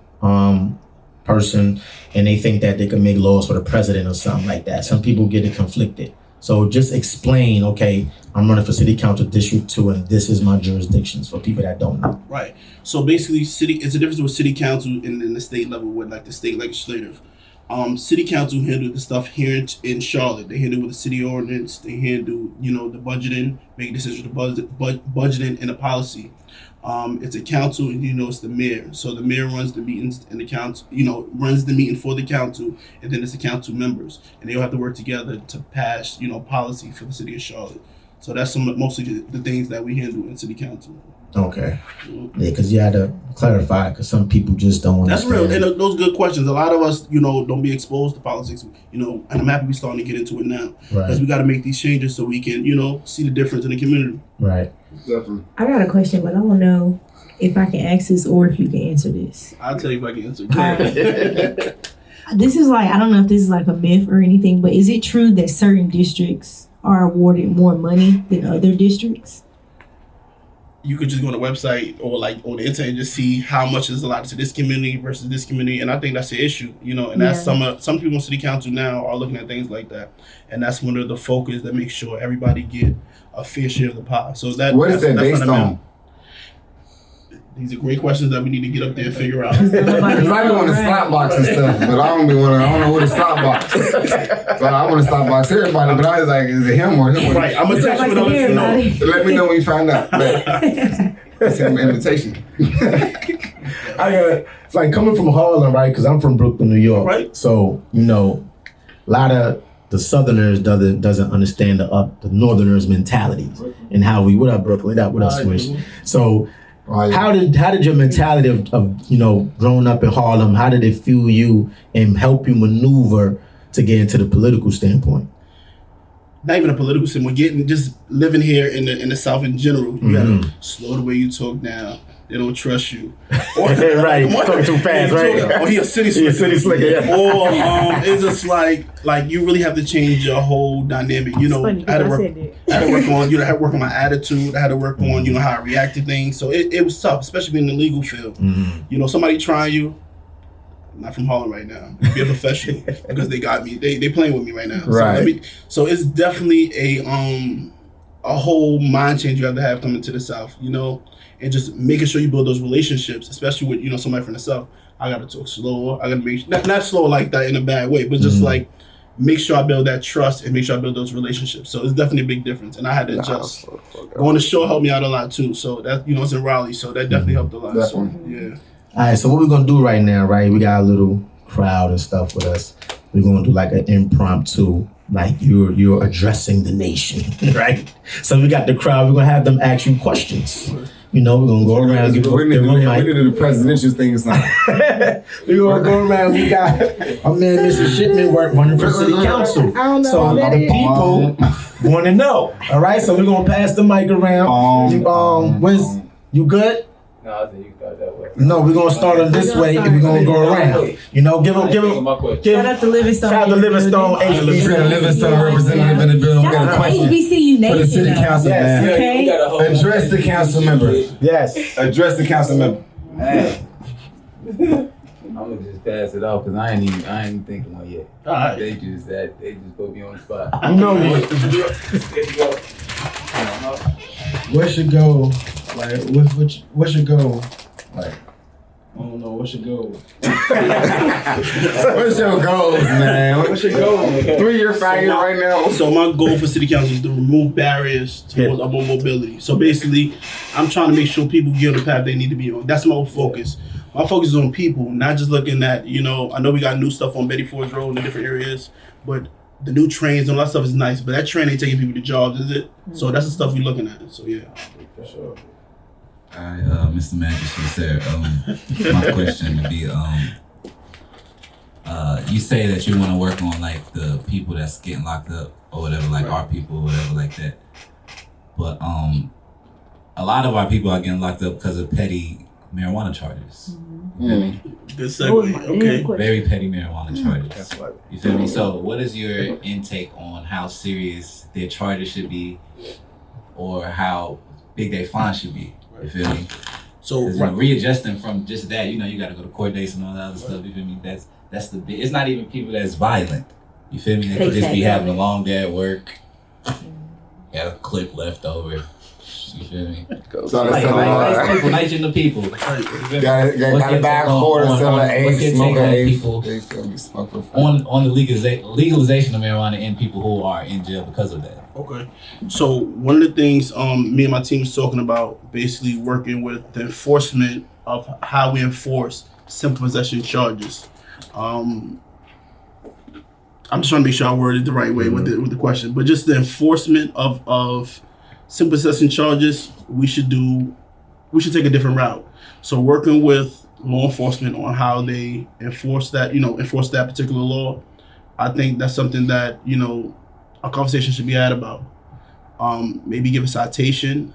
person and they think that they can make laws for the president or something like that. Some people get it conflicted. So just explain, okay, I'm running for City Council District 2 and this is my jurisdictions for people that don't know. Right. So basically it's a difference with City Council and the state level with the state legislative. City Council handle the stuff here in Charlotte. They handle with the city ordinance. They handle, the budgeting, make decisions with the budgeting and the policy. It's a council, and it's the mayor. So the mayor runs the meetings, and the council, runs the meeting for the council, and then it's the council members, and they all have to work together to pass, policy for the city of Charlotte. So that's mostly the things that we handle in city council. Okay. Yeah, because you had to clarify, because some people just don't understand. That's real, and those good questions. A lot of us, don't be exposed to politics, and I'm happy we're starting to get into it now. Because we got to make these changes so we can, see the difference in the community. Right. Definitely. I got a question, but I don't know if I can ask this or if you can answer this. I'll tell you if I can answer. This is I don't know if this is a myth or anything, but is it true that certain districts are awarded more money than other districts? You could just go on the website or on the internet and just see how much is allotted to this community versus this community, and I think that's the issue, and that's some people in city council now are looking at things like that, and that's one of the focus that makes sure everybody get a fair share of the pie. So what is that based on? These are great questions that we need to get up there and figure out. Because I be on the slot box and stuff, but I don't know what the slot box. But I want to slot box everybody, but I was like, is it him or him? Right, I'm going to text you when I let you know. Let me know when you find out. That's an invitation. It's coming from Harlem, right? Because I'm from Brooklyn, New York. Right. So, a lot of the Southerners doesn't understand the Northerners' mentality and how what up, Brooklyn? What up, Swish? So, how did your mentality of growing up in Harlem, how did it fuel you and help you maneuver to get into the political standpoint? Not even a political standpoint, just living here in the South in general. You gotta slow the way you talk down. They don't trust you. Or, right, talking too fast, right? Or he a city slicker. Yeah. Or it's just like you really have to change your whole dynamic. I had to work on my attitude. I had to work on how I react to things. So it was tough, especially in the legal field. Somebody trying you. I'm not from Harlem right now. Be a professional because they got me. They playing with me right now. Right. So it's definitely a whole mind change you have to have coming to the South. And just making sure you build those relationships, especially with somebody from the South. I gotta talk slower. I gotta make not slower like that in a bad way, but just make sure I build that trust and make sure I build those relationships. So it's definitely a big difference, and I had to adjust. Going to show helped me out a lot too. So that it's in Raleigh, so that definitely helped a lot. Definitely. So, yeah. All right, so what we're gonna do right now, right? We got a little crowd and stuff with us. We're gonna do an impromptu, you're addressing the nation, right? So we got the crowd. We're gonna have them ask you questions. We're gonna go around. We need to do the presidential things now. We're gonna go around. We got our man, Mr. Shipman, running for city council. I don't know. So the people want to know. All right, so we're gonna pass the mic around. You good? No, I think you can start that way. No, we're gonna start them this way, and we're gonna go around. Give them. Shout out to Livingstone. Shout out to Livingstone. HBC. Livingstone representative in the building. We got a question HBCU Nation. for the city council, man. Okay. Address the council member. Yes. Address the council member. Hey. I'm gonna just pass it off because I ain't even thinking one yet. All right. They just put me on the spot. I know you. What's your goal? What's your goal? I don't know. What's your goal? What's your goals, man? What's your goal? 3 year, 5 year right now. So my goal for city council is to remove barriers towards upward mobility. So basically, I'm trying to make sure people get on the path they need to be on. That's my whole focus. My focus is on people, not just looking at, I know we got new stuff on Betty Ford's Road in different areas, but the new trains and all that stuff is nice, but that train ain't taking people to jobs, is it? So that's the stuff we're looking at. So yeah. For sure. All right, Mr. Magistrate, sir. My question would be, you say that you want to work on the people that's getting locked up or whatever, our people or whatever like that. But a lot of our people are getting locked up because of petty marijuana charges. You feel me? Good segue. Okay. Very petty marijuana charges. You feel me? So what is your intake on how serious their charges should be or how big their fine should be? You feel me? So readjusting from just that, you got to go to court dates and all that other stuff. You feel me? That's the big. It's not even people that's violent. You feel me? They could just be having a long day at work. Got a clip left over. You feel me? Nice people, nice in the people. Got a bag quarter, sell an eighth, smoke an eighth. On the legalization of marijuana and people who are in jail because of that. Okay. So one of the things me and my team is talking about, basically working with the enforcement of how we enforce simple possession charges. I'm just trying to make sure I worded it the right way with the question, but just the enforcement of simple possession charges, we should take a different route. So working with law enforcement on how they enforce that particular law, I think that's something that, a conversation should be had about. Maybe give a citation,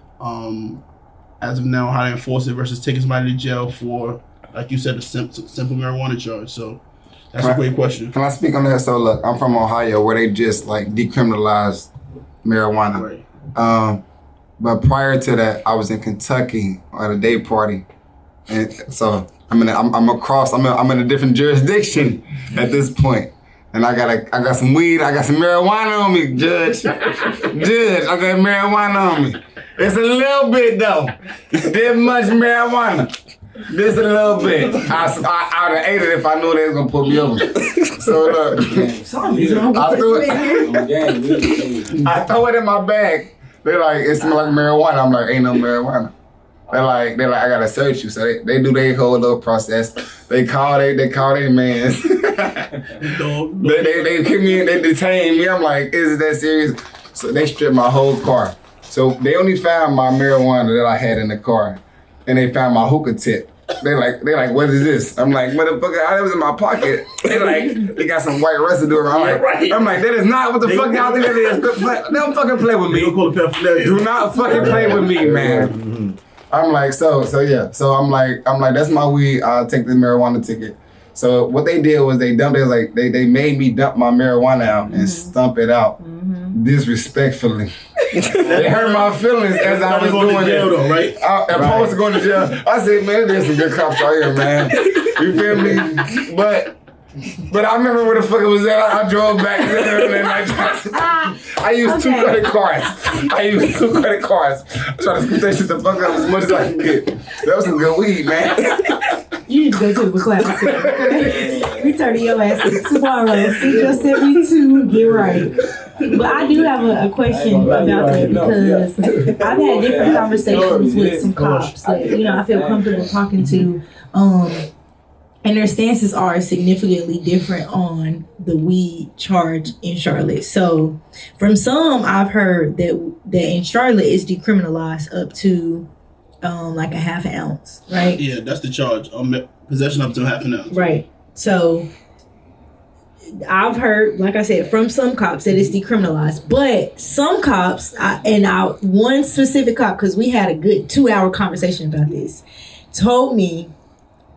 as of now, how to enforce it versus taking somebody to jail for, like you said, a simple marijuana charge. So that's a great question. Can I speak on that? So look, I'm from Ohio where they just like decriminalized marijuana. Right. But prior to that, I was in Kentucky at a day party. And so I'm in a different jurisdiction at this point. And I got some weed, I got some marijuana on me, Judge. I got marijuana on me. It's a little bit though. This much marijuana. This a little bit. I'd have ate it if I knew they was gonna put me over. So look, I throw it in my bag. They're like, it smells like marijuana. I'm like, ain't no marijuana. They're like, I gotta search you. So they do their whole little process. They call their mans. They kick me in, they detain me. I'm like, is it that serious? So they stripped my whole car. So they only found my marijuana that I had in the car, and they found my hookah tip. They like, what is this? I'm like, motherfucker, that was in my pocket. They got some white residue around. I'm like, that is not what the fuck y'all think that is. Don't fucking play with me. Do not fucking play with me, man. I'm like, so yeah. So I'm like, that's my weed. I'll take the marijuana ticket. So what they did was they made me dump my marijuana out and stump it out disrespectfully. They hurt my feelings as I was doing jail, though, right? I was going to jail. I said, man, there's some good cops out here, man. You feel me? But I remember where the fuck it was at. I drove back there and I used two credit cards. I tried to scoop that shit the fuck up as much as I could get. That was some good weed, man. You need to go to the class. We turn your ass in tomorrow. See your 72, get right. But I do have a question about that because I've had different conversations with some cops that, I feel comfortable talking to. And their stances are significantly different on the weed charge in Charlotte. So from some, I've heard that in Charlotte it's decriminalized up to like a half an ounce, right? Yeah, that's the charge. Possession up to half an ounce. Right. So I've heard, like I said, from some cops that it's decriminalized. But some cops, one specific cop, because we had a good 2-hour conversation about this, told me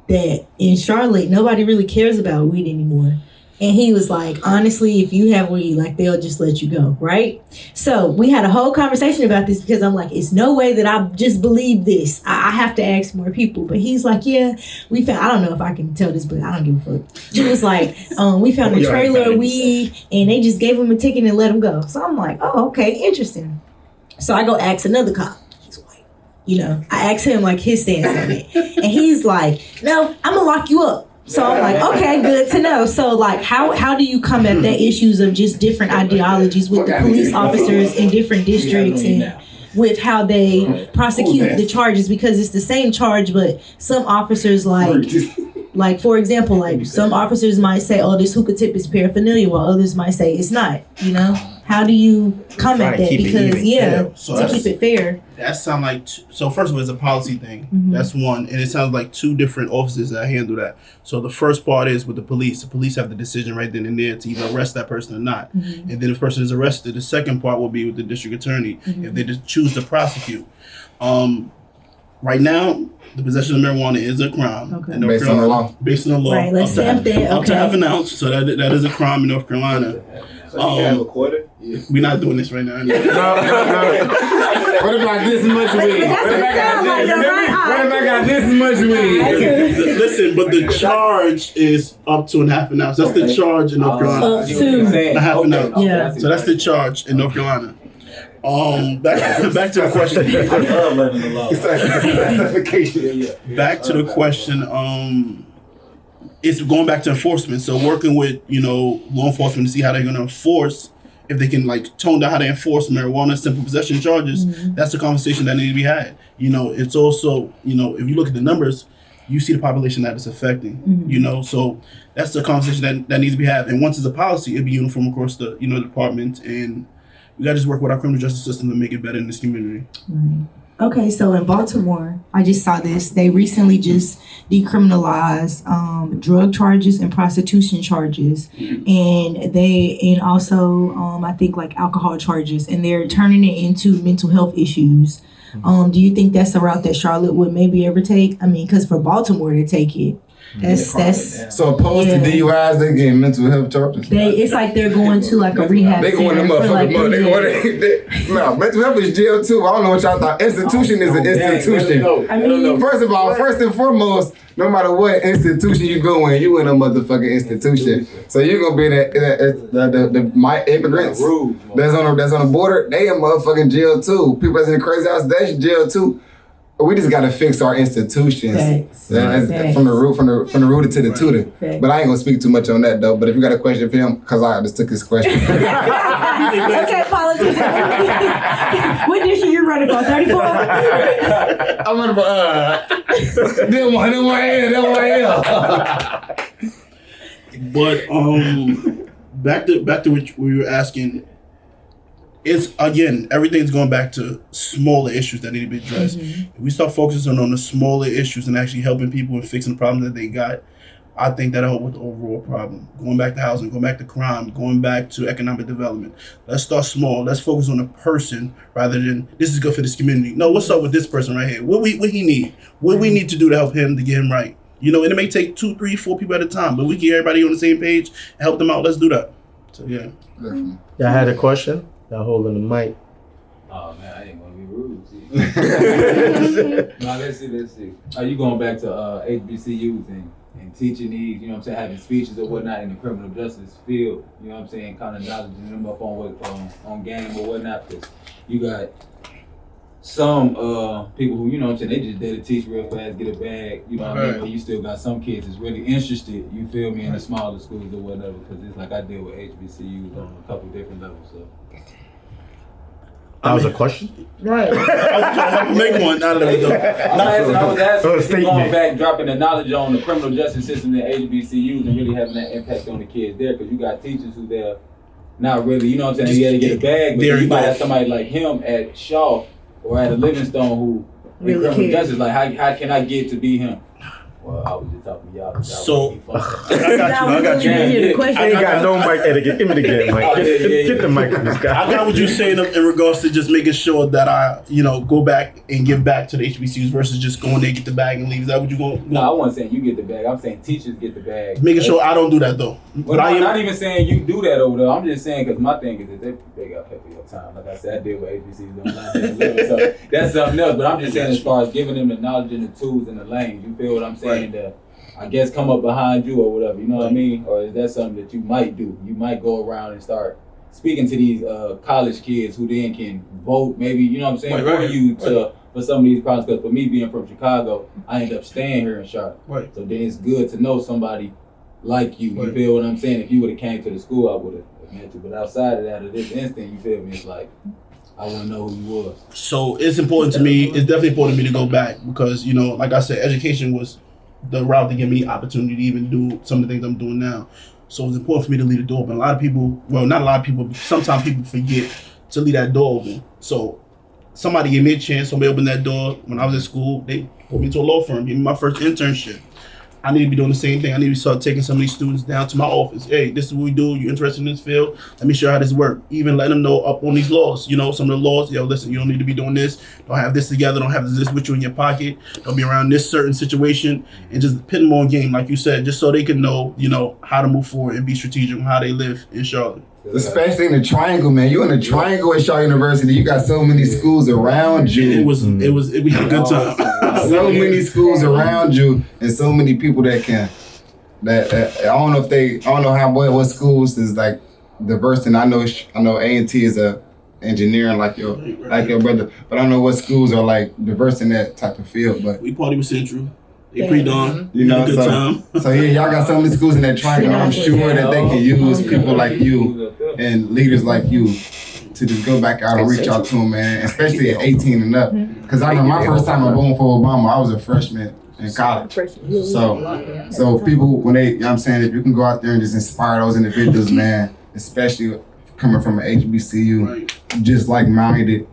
that in Charlotte, nobody really cares about weed anymore. And he was like, honestly, if you have weed, like, they'll just let you go, right? So we had a whole conversation about this because I'm like, it's no way that I just believe this. I have to ask more people. But he's like, yeah, we found, I don't know if I can tell this, but I don't give a fuck. He was like, we found a trailer of weed and they just gave him a ticket and let him go. So I'm like, oh, okay, interesting. So I go ask another cop. I asked him like his stance on it. And he's like, no, I'm gonna lock you up. So I'm like, okay, good to know. So like, how do you come at the issues of just different ideologies with the police officers in different districts and with how they prosecute the charges? Because it's the same charge, but some officers like for example, like some officers might say, oh, this hookah tip is paraphernalia, while others might say it's not, How do you come at that? Because, to keep it fair. That sounds like, so first of all, it's a policy thing. Mm-hmm. That's one. And it sounds like two different officers that handle that. So the first part is with the police. The police have the decision right then and there to either arrest that person or not. Mm-hmm. And then if the person is arrested, the second part will be with the district attorney if they just choose to prosecute. Right now, the possession of marijuana is a crime. Okay. Based on the law. Based on the law. Right, let's stamp that. Up to half an ounce. So that is a crime in North Carolina. So you have a quarter? We're not doing this right now. No. What about this much weed? What if I got this much weed? Listen, but the charge is up to a half an ounce. That's the charge in North Carolina. Up to a half an ounce. Yeah. So that's the charge in North Carolina. Back to the question. I love learning the law. Back to the question. It's going back to enforcement. So working with, law enforcement to see how they're going to enforce, if they can tone down how they enforce marijuana simple possession charges. Mm-hmm. That's the conversation that needs to be had. It's also, if you look at the numbers, you see the population that it's affecting. Mm-hmm. So that's the conversation that needs to be had. And once it's a policy, it'll be uniform across the, department and, we got to just work with our criminal justice system to make it better in this community. Right. Okay, so in Baltimore, I just saw this. They recently just decriminalized drug charges and prostitution charges, and also I think like alcohol charges, and they're turning it into mental health issues. Do you think that's a route that Charlotte would maybe ever take? I mean, because for Baltimore to take it, that's so opposed to DUIs, they getting mental health charges. It's like they're going to like a rehab. They going to motherfucking money. No, mental health is jail too. I don't know what y'all thought. Institution is an institution. I mean, first of all, first and foremost, no matter what institution you go in, you in a motherfucking institution. So you're gonna be the my immigrants that's on the border. They in motherfucking jail too. People that's in the crazy house, that's jail too. We just gotta fix our institutions from the root to the tutor. But I ain't gonna speak too much on that though. But if you got a question for him, cause I just took his question. Okay, politician. What district you running for? 34? I'm running for that one. But back to what we were asking. It's again, everything's going back to smaller issues that need to be addressed. If we start focusing on the smaller issues and actually helping people and fixing the problems that they got, I think that'll help with the overall problem. Going back to housing, going back to crime, going back to economic development. Let's start small. Let's focus on the person rather than this is good for this community. No, what's up with this person right here? What he need? What we need to do to help him to get him right? You know, and it may take 2, 3, 4 people at a time, but we get everybody on the same page and help them out. Let's do that. So yeah. Y'all had a question? Y'all holding the mic. Oh man, I didn't want to be rude. No, let's see. Are you going back to HBCUs and teaching these, you know what I'm saying, having speeches or whatnot in the criminal justice field, you know what I'm saying, kind of knowledging them up on game or whatnot, because you got some people who, you know what I'm saying, they just there to teach real fast, get a bag, you know what I mean, but you still got some kids that's really interested, you feel me, in the smaller schools or whatever, because it's like I deal with HBCUs on a couple different levels, so. That was a question? Right. I was trying to help make one out of it though. I was asking going back, dropping the knowledge on the criminal justice system in HBCUs and really having that impact on the kids there, because you got teachers who they're not really, you know what I'm saying, you got to get a bag, but you might have somebody like him at Shaw or at a Livingstone who really criminal justice, like how can I get to be him? Well, I was just talking to y'all. So, I got you. I ain't got no mic etiquette. Give me the get mic. Get the mic from this guy. I got what you're saying in regards to just making sure that I, go back and give back to the HBCUs versus just going there, get the bag and leave. Is that what you're going? No, I wasn't saying you get the bag. I'm saying teachers get the bag. Making sure I don't do that though. But I'm not even saying you do that over there. I'm just saying because my thing is that they got to pay for your time. Like I said, I deal with HBCUs. So that's something else. But I'm just saying as far as giving them the knowledge and the tools and the lanes. You feel what I'm saying? Right. I guess come up behind you or whatever, you know what I mean? Or is that something that you might do? You might go around and start speaking to these college kids who then can vote, maybe, you know what I'm saying, for some of these problems. Because for me being from Chicago, I end up staying here in Charlotte. Right. So then it's good to know somebody like you. You feel what I'm saying? If you would have came to the school, I would have met you. But outside of that, at this instant, you feel me? It's like, I want to know who you was. So it's important to me. It's definitely important to me to go back because, like I said, education was the route to give me opportunity to even do some of the things I'm doing now. So it's important for me to leave the door open. A lot of people, well, not a lot of people, but sometimes people forget to leave that door open. So somebody gave me a chance, somebody opened that door when I was in school, they put me to a law firm, gave me my first internship. I need to be doing the same thing. I need to start taking some of these students down to my office. Hey, this is what we do. You interested in this field? Let me show you how this works. Even letting them know up on these laws. Some of the laws, listen, you don't need to be doing this. Don't have this together. Don't have this with you in your pocket. Don't be around this certain situation. And just put them on game, like you said, just so they can know, how to move forward and be strategic on how they live in Charlotte. Especially in the Triangle, man. You in the Triangle at Shaw University. You got so many schools around you. We had a good time. So many schools around you, and so many people that can. I don't know what schools is like diverse. And I know A&T is a engineering like your brother, but I don't know what schools are like diverse in that type of field. But we party with Central. They pre-dawn, good time. So yeah, y'all got so many schools in that Triangle. I'm sure that they can use people like you and leaders like you to just go back out and reach out to them, man. Especially at 18 and up. Because I know my first time I voted for Obama, I was a freshman in college. So people, when they, if you can go out there and just inspire those individuals, man, especially coming from an HBCU, just like minded,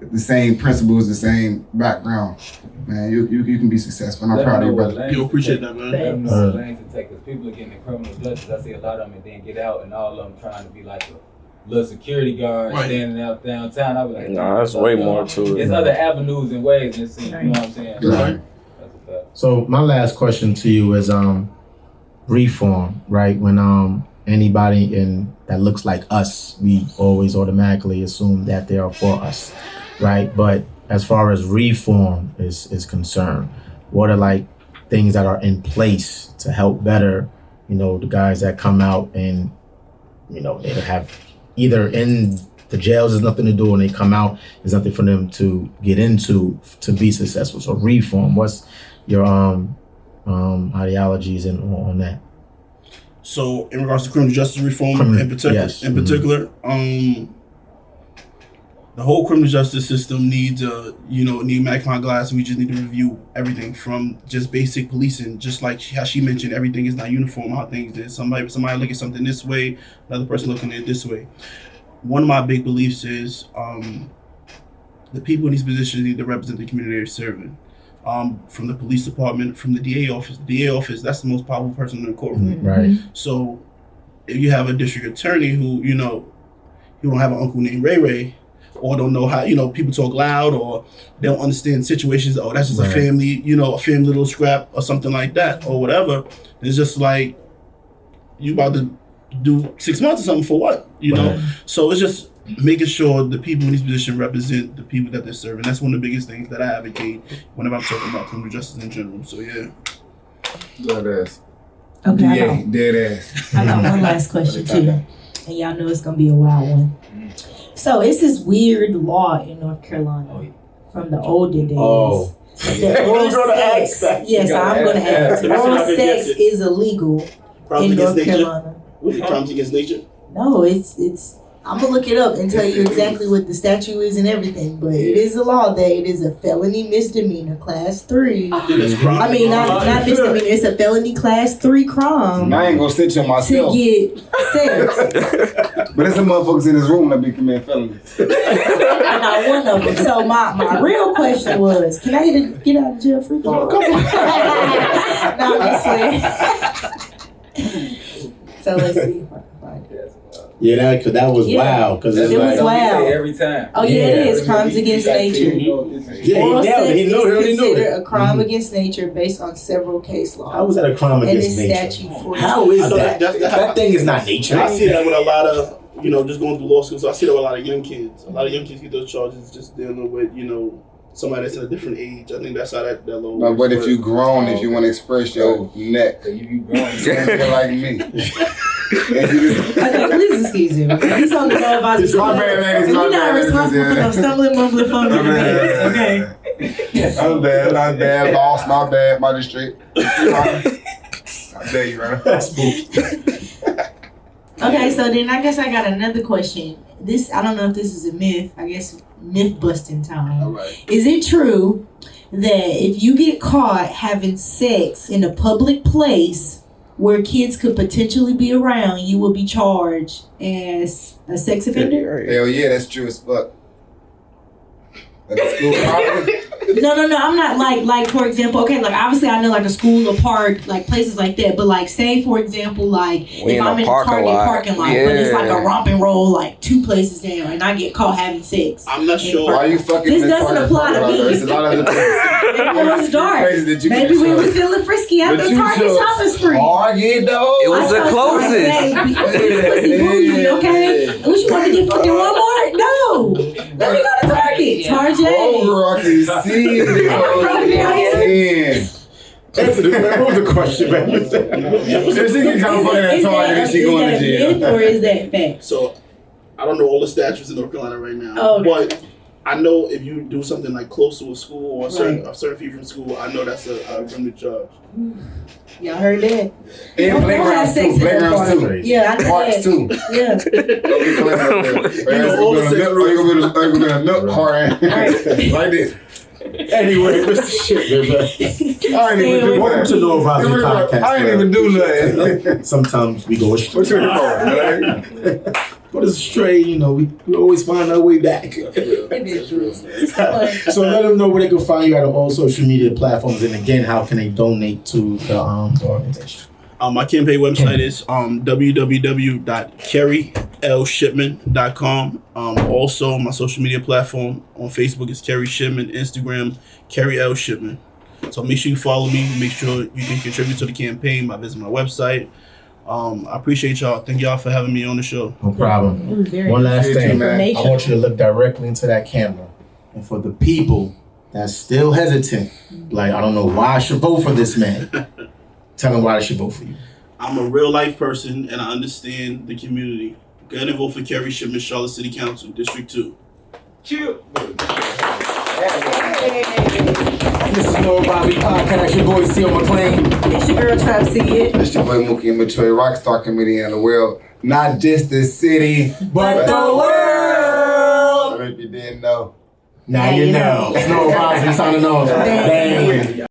the same principles, the same background. Man, you can be successful. And I'm proud of you, brother. You appreciate that, man. Let them know what lanes to take, because people are getting in criminal justice. I see a lot of them and then get out, and all of them trying to be like a little security guard standing out downtown. I be like, nah, that's way more to it. There's other avenues and ways, and you know what I'm saying? Right. That's a fact. So my last question to you is reform, right? When anybody that looks like us, we always automatically assume that they are for us, right? But as far as reform is concerned, what are like things that are in place to help better, the guys that come out and, they have either in the jails is nothing to do and they come out, there's nothing for them to get into to be successful. So reform, what's your ideologies on that? So in regards to criminal justice reform in particular, the whole criminal justice system needs need magnifying glass, and we just need to review everything from just basic policing, just like how she mentioned, everything is not uniform, how things is. Somebody look at something this way, another person looking at it this way. One of my big beliefs is the people in these positions need to represent the community they're serving. From the police department, from the DA office. The DA office, that's the most powerful person in the courtroom. Mm-hmm. Right. So if you have a district attorney who, you don't have an uncle named Ray Ray, or don't know how, people talk loud, or they don't understand situations, that's just a family, a family little scrap or something like that, or whatever. It's just like, you about to do 6 months or something for what, know? So it's just making sure the people in these positions represent the people that they're serving. That's one of the biggest things that I advocate whenever I'm talking about criminal justice in general. So yeah. Dead ass. Okay, dead ass. I got one last question too, and y'all know it's gonna be a wild one. So it's this weird law in North Carolina from the older days. Oh. Oral sex. Yes, I'm gonna ask. Oral sex is illegal in North Carolina. Was it crimes against nature? No, it's. I'm gonna look it up and tell you exactly what the statute is and everything. But it is a law that it is a felony misdemeanor, class 3. I mean, not misdemeanor. It's a felony class 3 crime. I ain't gonna sit you myself to get sex. But there's some motherfuckers in this room that be committing felonies. Not one of them. So my real question was, can I get out of jail free? Oh, come on. No, I'm just playing. So let's see if I can find it. Yeah, that was wild. Cause it was wild every time. Oh yeah, it is crimes against nature. Oral sex is considered a crime against nature based on several case laws. How was that a crime against nature? How is that? That thing is not nature. I see that with a lot of, just going through law school. So I see that with a lot of young kids. A lot of young kids get those charges just dealing with, somebody that's at a different age. I think that's how that law works. But if you grown, if you want to express your neck, if you grown, you can't be like me. Okay, please excuse me. He's on the NoAdvisory. My bad, ladies. You're not responsible for no stumbling, mumbling, fumbling. Okay. I'm bad, boss. My bad, magistrate. I dare you, right? That's spooky. Okay, so then I guess I got another question. I don't know if this is a myth. I guess myth busting time. All right. Is it true that if you get caught having sex in a public place where kids could potentially be around, you will be charged as a sex offender? Hell yeah, that's true as fuck. No, I'm not like for example, okay, like obviously I know like a school or park, like places like that, but like say for example, like if I'm in a Target parking lot, but it's like a romp and roll, like 2 places down, and I get caught having sex. I'm not sure. Why are you fucking? This doesn't apply to me. There's a lot of it was dark. Maybe we were feeling frisky after Target shopping spree. Target though. It was the closest. Okay, what you want to get fucking Walmart? No, let me go to Target. Target. Oh, I can see it. Answer the question, man. If she can come fucking at Target and she going to jail. Or is that fact? So, I don't know all the statutes in North Carolina right now, but I know if you do something like close to a school or a certain few from school, I know that's a criminal charge. Y'all heard that? And playgrounds too. Playgrounds too. Yeah, I know Parks that. too. Yeah. All the Like this. Anyway, Mr. Shipman, I ain't even do welcome to NoAdvisory podcast. I ain't even do nothing. Sometimes we go astray. What's your phone, right? But it's straight, you know, we always find our way back. It is true. So let them know where they can find you at all social media platforms, and again, how can they donate to the organization? My campaign website is www.Kerrylshipman.com. Also, my social media platform on Facebook is Kerry Shipman, Instagram Kerry L Shipman. So make sure you follow me. Make sure you can contribute to the campaign by visiting my website. I appreciate y'all. Thank y'all for having me on the show. No problem. One last thing, I want you to look directly into that camera. And for the people that's still hesitant, like, I don't know why I should vote for this man, tell them why I should vote for you. I'm a real life person and I understand the community. Go ahead and vote for Kerry Shipman, Charlotte City Council, District 2. Chill. This is NoAdvisory Podcast. Your boy C.O. McLean. It's your girl Trap C. It's your boy Mookie and Detroit Rockstar Comedian in the world. Not just the city, but the world. So if you didn't know. Now you know. It's NoAdvisory signing off. Dang.